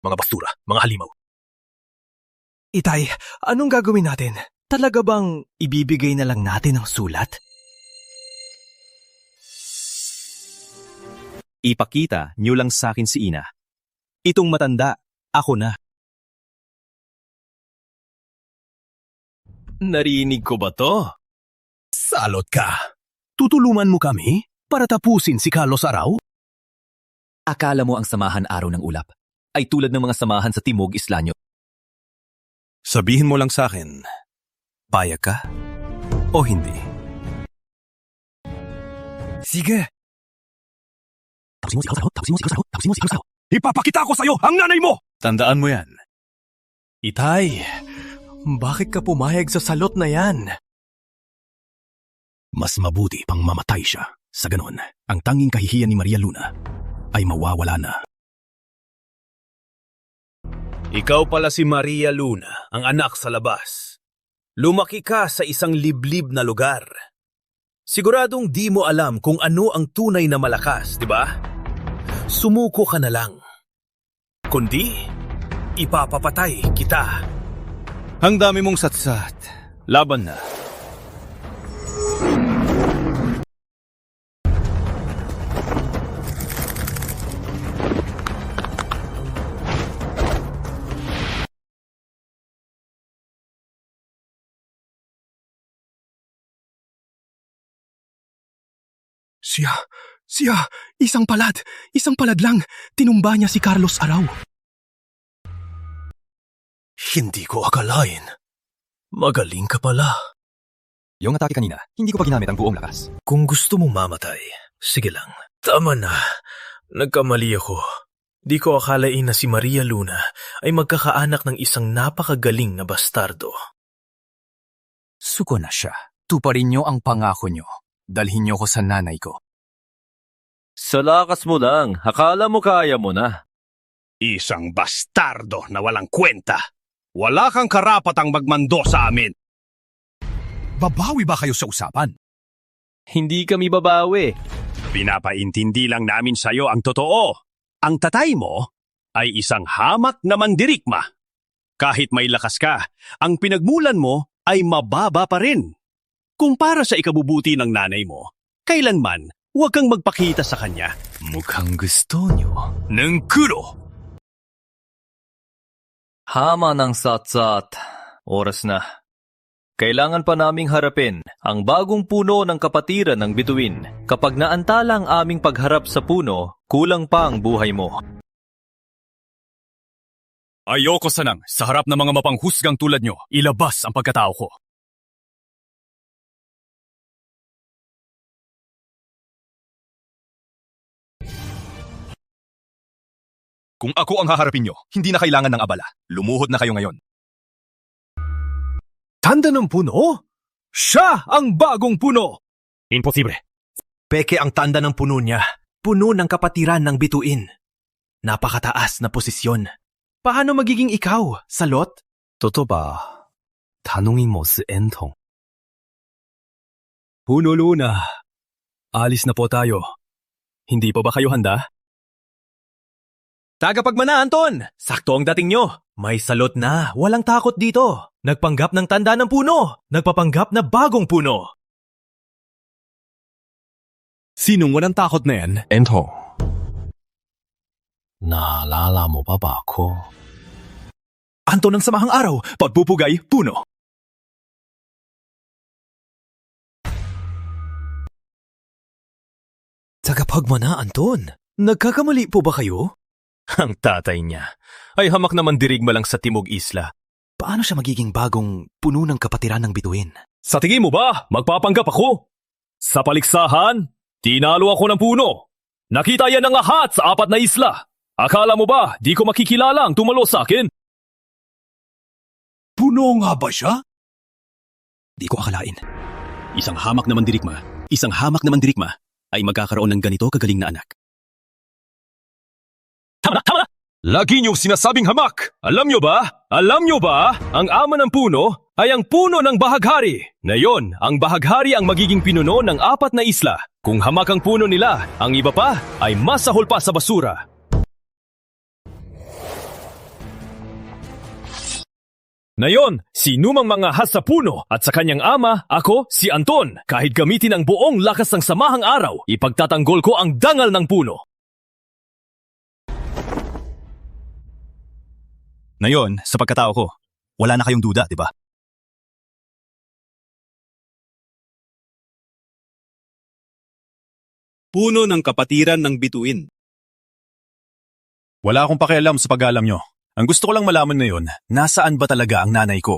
Mga basura, mga halimaw. Itay, anong gagawin natin? Talaga bang ibibigay na lang natin ang sulat? Ipakita niyo lang sa akin si Ina. Itong matanda, ako na. Narinig ko ba to? Salot ka. Tutulungan mo kami para tapusin si Carlos Arau? Akala mo ang samahan araw ng ulap ay tulad ng mga samahan sa Timog Islanyo. Sabihin mo lang sa akin, payag ka o hindi? Sige. Tapusin mo si Carlos Arau. Ipapakita ko sa'yo ang nanay mo! Tandaan mo yan. Itay, bakit ka pumayag sa salot na yan? Mas mabuti pang mamatay siya Sa ganon, ang tanging kahihiyan ni Maria Luna ay mawawala na. Ikaw pala si Maria Luna, ang anak sa labas. Lumaki ka sa isang liblib na lugar. Siguradong di mo alam kung ano ang tunay na malakas, di ba? Sumuko ka na lang. Kundi, ipapapatay kita. Ang dami mong satsat. Laban na. Siya, isang palad lang. Tinumba niya si Carlos Arau. Hindi ko akalain. Magaling ka pala. Yung atake kanina, hindi ko pa ginamit ang buong lakas. Kung gusto mong mamatay, sige lang. Tama na. Nagkamali ako. Di ko akalain na si Maria Luna ay magkakaanak ng isang napakagaling na bastardo. Suko na siya. Tuparin niyo ang pangako niyo. Dalhin niyo ko sa nanay ko. Sa lakas mo lang, akala mo kaya mo na. Isang bastardo na walang kwenta. Wala kang karapatang magmando sa amin. Babawi ba kayo sa usapan? Hindi kami babawi. Pinapaintindi lang namin sa'yo ang totoo. Ang tatay mo ay isang hamak na mandirigma. Kahit may lakas ka, ang pinagmulan mo ay mababa pa rin. Kumpara sa ikabubuti ng nanay mo, kailanman huwag kang magpakita sa kanya. Mukhang gusto niyo. Ng kuro! Hama ng satsat. Oras na. Kailangan pa naming harapin ang bagong puno ng kapatiran ng bituin. Kapag naantala ang aming pagharap sa puno, kulang pa ang buhay mo. Ayoko sanang sa harap ng mga mapanghusgang tulad nyo, ilabas ang pagkatao ko. Kung ako ang haharapin nyo, hindi na kailangan ng abala. Lumuhod na kayo ngayon. Tanda ng puno? Siya ang bagong puno! Imposible. Peke ang tanda ng puno niya. Puno ng kapatiran ng bituin. Napakataas na posisyon. Paano magiging ikaw, Salot? Totoo ba? Tanungin mo si Entong. Puno Luna, alis na po tayo. Hindi pa ba kayo handa? Tagapagmana, Anton! Sakto ang dating nyo. May salot na, walang takot dito. Nagpanggap ng tanda ng puno. Nagpapanggap na bagong puno. Sinong walang takot na yan? Entong. Naalala mo pa ba ako? Anton ng samahang araw, pagpupugay, puno. Tagapagmana, Anton. Nagkakamali po ba kayo? Ang tatay niya ay hamak naman dirigma lang sa Timog Isla. Paano siya magiging bagong puno ng kapatiran ng bituin? Sa tingin mo ba, magpapanggap ako? Sa paliksahan, tinalo ako ng puno. Nakita yan ng lahat sa 4 na isla. Akala mo ba, di ko makikilala ang tumalo sa akin? Puno nga ba siya? Di ko akalain. Isang hamak na mandirigma ay magkakaroon ng ganito kagaling na anak. Tama na! Lagi niyong sinasabing hamak! Alam niyo ba? Ang ama ng puno ay ang puno ng bahaghari. Ngayon, ang bahaghari ang magiging pinuno ng 4 na isla. Kung hamak ang puno nila, ang iba pa ay masahol pa sa basura. Ngayon, sinumang mga has sa puno at sa kanyang ama, ako, si Anton, kahit gamitin ang buong lakas ng samahang araw, ipagtatanggol ko ang dangal ng puno. Ngayon, sa pagkatao ko, wala na kayong duda, di ba? Puno ng kapatiran ng bituin. Wala akong pakialam sa pag-alam nyo. Ang gusto ko lang malaman ngayon, nasaan ba talaga ang nanay ko?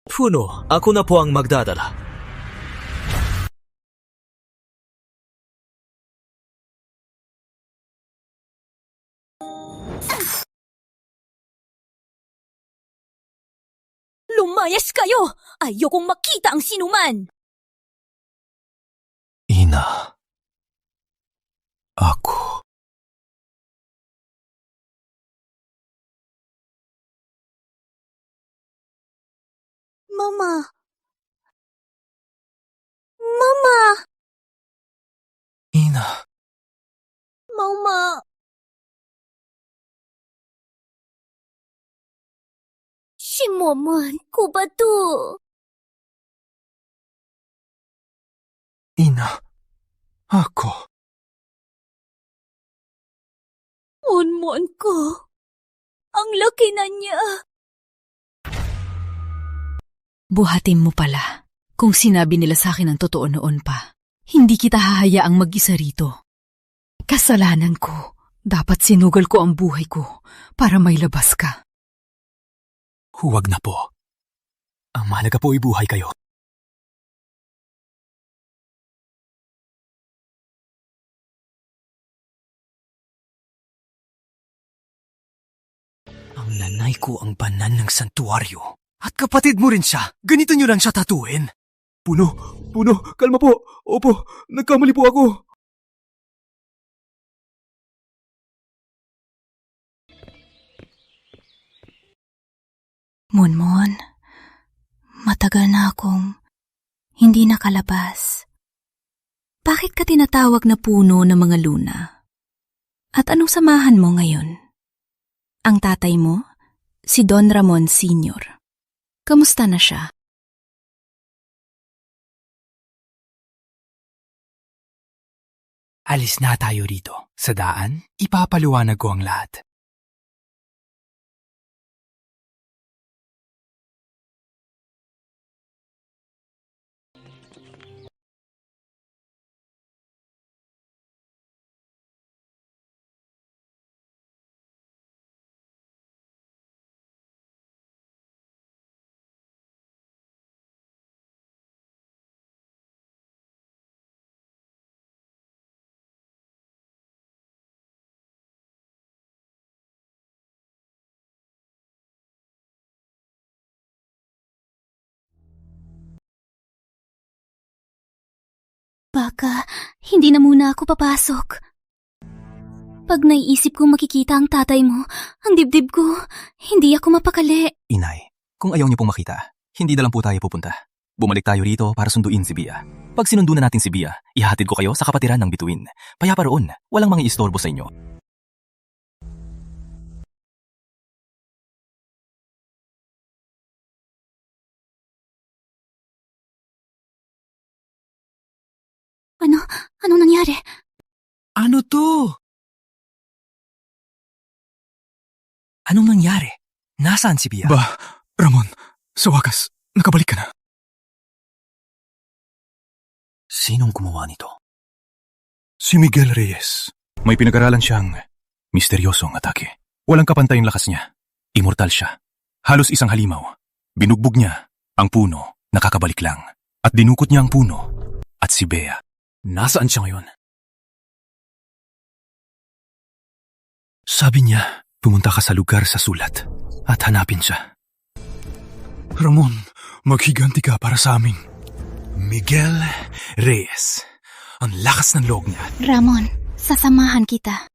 Puno, ako na po ang magdadala. Lumayas kayo! Ayokong makita ang sinuman! Ina. Ako. Mama. Mama. Ina. Mama. Si Moman ko ba to? Ina. Ako. Monmon ko. Ang laki na niya. Buhatin mo pala. Kung sinabi nila sa akin ang totoo noon pa, hindi kita hahayaang mag-isa rito. Kasalanan ko. Dapat sinugal ko ang buhay ko para may labas ka. Huwag na po. Ang mahalaga po ay buhay kayo. Ang nanay ko ang banan ng santuaryo. At kapatid mo rin siya. Ganito nyo lang siya tatuin. Puno, kalma po. Opo, nagkamali po ako. Monmon, matagal na akong hindi nakalabas. Bakit ka tinatawag na puno ng mga luna? At anong samahan mo ngayon? Ang tatay mo, si Don Ramon Sr. Kamusta na siya? Alis na tayo rito. Sa daan, ipapaliwanag ko ang lahat. Baka hindi na muna ako papasok. Pag naiisip kong makikita ang tatay mo, ang dibdib ko, hindi ako mapakali. Inay, kung ayaw niyo pong makita, hindi na lang po tayo pupunta. Bumalik tayo rito para sunduin si Bia. Pag sinundo na natin si Bia, ihahatid ko kayo sa kapatiran ng bituin. Payapa roon, walang mga istorbo sa inyo. Anong nangyari? Ano to? Anong nangyari? Nasaan si Bia? Ramon, sa wakas, nakabalik ka na. Sinong gumawa nito? Si Miguel Reyes. May pinag-aralan siyang misteryosong atake. Walang kapantay ang lakas niya. Immortal siya. Halos isang halimaw. Binugbog niya ang puno, nakakabalik lang. At dinukot niya ang puno at si Bea. Nasaan siya ngayon? Sabi niya, pumunta ka sa lugar sa sulat at hanapin siya. Ramon, maghiganti ka para sa amin. Miguel Reyes. Ang lakas ng loob niya. Ramon, sasamahan kita.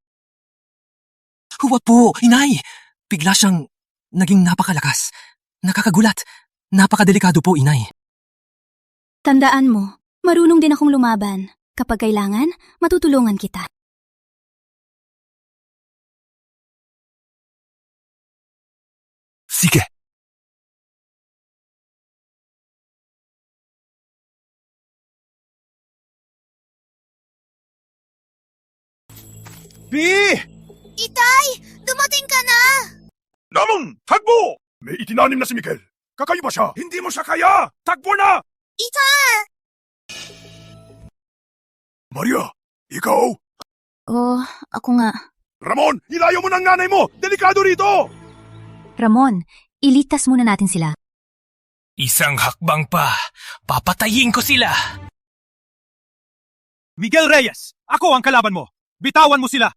Huwag po, inay! Bigla siyang naging napakalakas. Nakakagulat. Napakadelikado po, inay. Tandaan mo, marunong din akong lumaban. Kapag kailangan, matutulungan kita. Sige. Itay! Dumating ka na! Ramon, takbo! May itinanim na si Miguel. Kakayo ba siya? Hindi mo siya kaya! Takbo na! Itay! Maria, ikaw? Ako nga. Ramon, ilayo mo ng nanay mo! Delikado rito! Ramon, ilitas muna natin sila. Isang hakbang pa. Papatayin ko sila. Miguel Reyes, ako ang kalaban mo. Bitawan mo sila.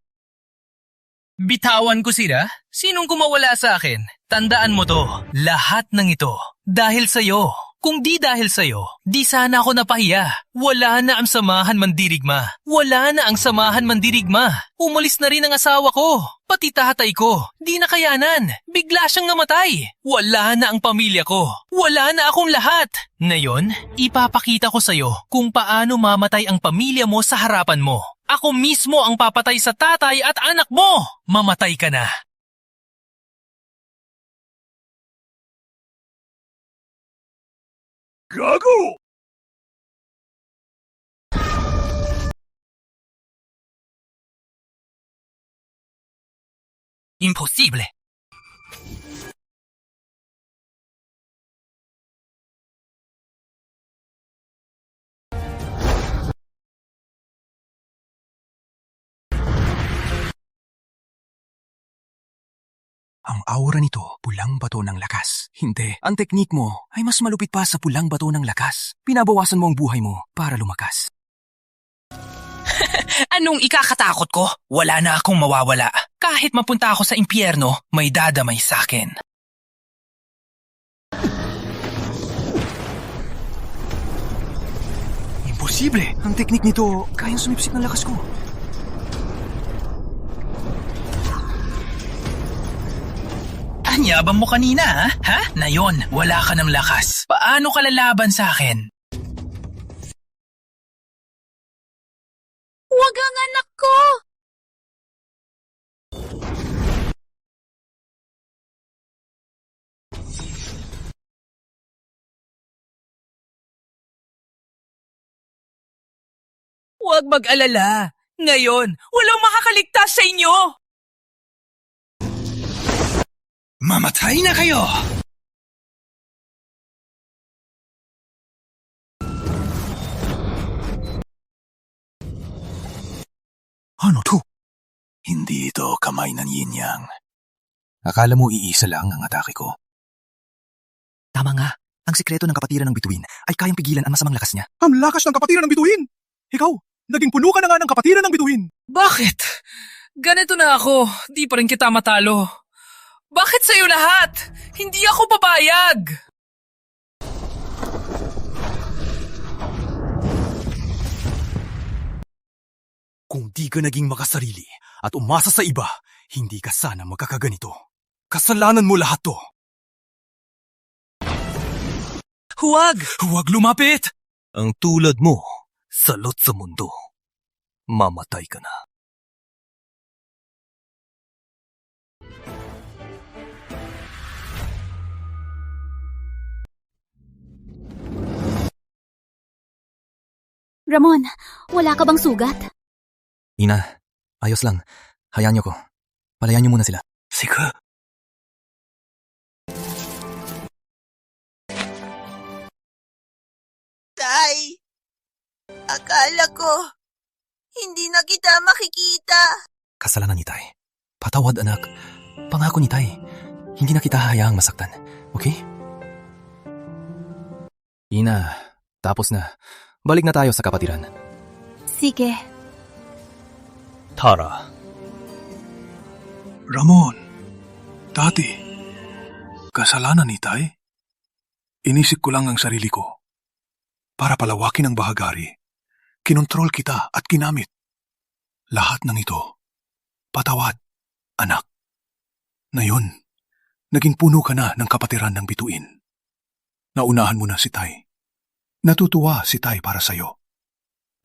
Bitawan ko sila? Sinong kumawala sa akin? Tandaan mo to, lahat ng ito, dahil sa'yo. Kung di dahil sa'yo, di sana ako napahiya. Wala na ang samahan mandirigma. Wala na ang samahan mandirigma. Umalis na rin ang asawa ko. Pati tatay ko. Di na kayanan. Bigla siyang namatay. Wala na ang pamilya ko. Wala na akong lahat. Ngayon, ipapakita ko sa'yo kung paano mamatay ang pamilya mo sa harapan mo. Ako mismo ang papatay sa tatay at anak mo. Mamatay ka na. Gago! Imposible. Ang aura nito, pulang bato ng lakas. Hindi, ang teknik mo ay mas malupit pa sa pulang bato ng lakas. Pinabawasan mo ang buhay mo para lumakas. Anong ikakatakot ko? Wala na akong mawawala. Kahit mapunta ako sa impyerno, may dadamay sa akin. Imposible! Ang teknik nito, kayang sumipsip ng lakas ko. Anyabang mo kanina, ha? Ha? Nayon, wala ka ng lakas. Paano ka lalaban sa akin? Huwag ang anak ko! Huwag mag-alala. Ngayon, walang makakaligtas sa inyo. Mamatay na kayo! Ano to? Hindi ito kamay ng yin-yang. Akala mo iisa lang ang atake ko? Tama nga. Ang sikreto ng kapatiran ng bituin ay kayang pigilan ang masamang lakas niya. Ang lakas ng kapatiran ng bituin! Ikaw, naging puno ka na nga ng kapatiran ng bituin! Bakit? Ganito na ako, di pa rin kita matalo. Bakit sa'yo lahat? Hindi ako papayag! Kung di ka naging makasarili at umasa sa iba, hindi ka sana magkakaganito. Kasalanan mo lahat to. Huwag! Huwag lumapit! Ang tulad mo, salot sa mundo. Mamatay ka na. Ramon, wala ka bang sugat? Ina, ayos lang. Hayaan niyo ko. Palayan niyo muna sila. Sige. Tay, akala ko, hindi na kita makikita. Kasalanan ni Tay. Patawad, anak. Pangako ni Tay. Hindi na kita hayaang masaktan. Okay? Ina, tapos na. Balik na tayo sa kapatiran. Sige. Tara. Ramon, Tati, kasalanan ni Tay? Inisip ko lang ang sarili ko. Para palawakin ang bahagari, kinontrol kita at ginamit. Lahat ng ito, patawad, anak. Ngayon, naging puno ka na ng kapatiran ng bituin. Naunahan mo na si Tay. Natutuwa si Tay para sa'yo.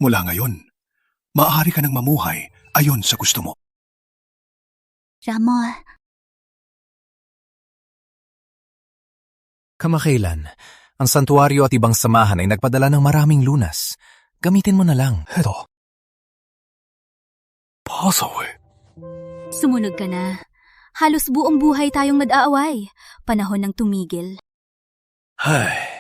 Mula ngayon, maaari ka nang mamuhay ayon sa gusto mo. Ramon. Kamakailan, ang santuario at ibang samahan ay nagpadala ng maraming lunas. Gamitin mo na lang. Heto. Pasawe. Sumunod ka na. Halos buong buhay tayong mag-aaway. Panahon ng tumigil. Ay,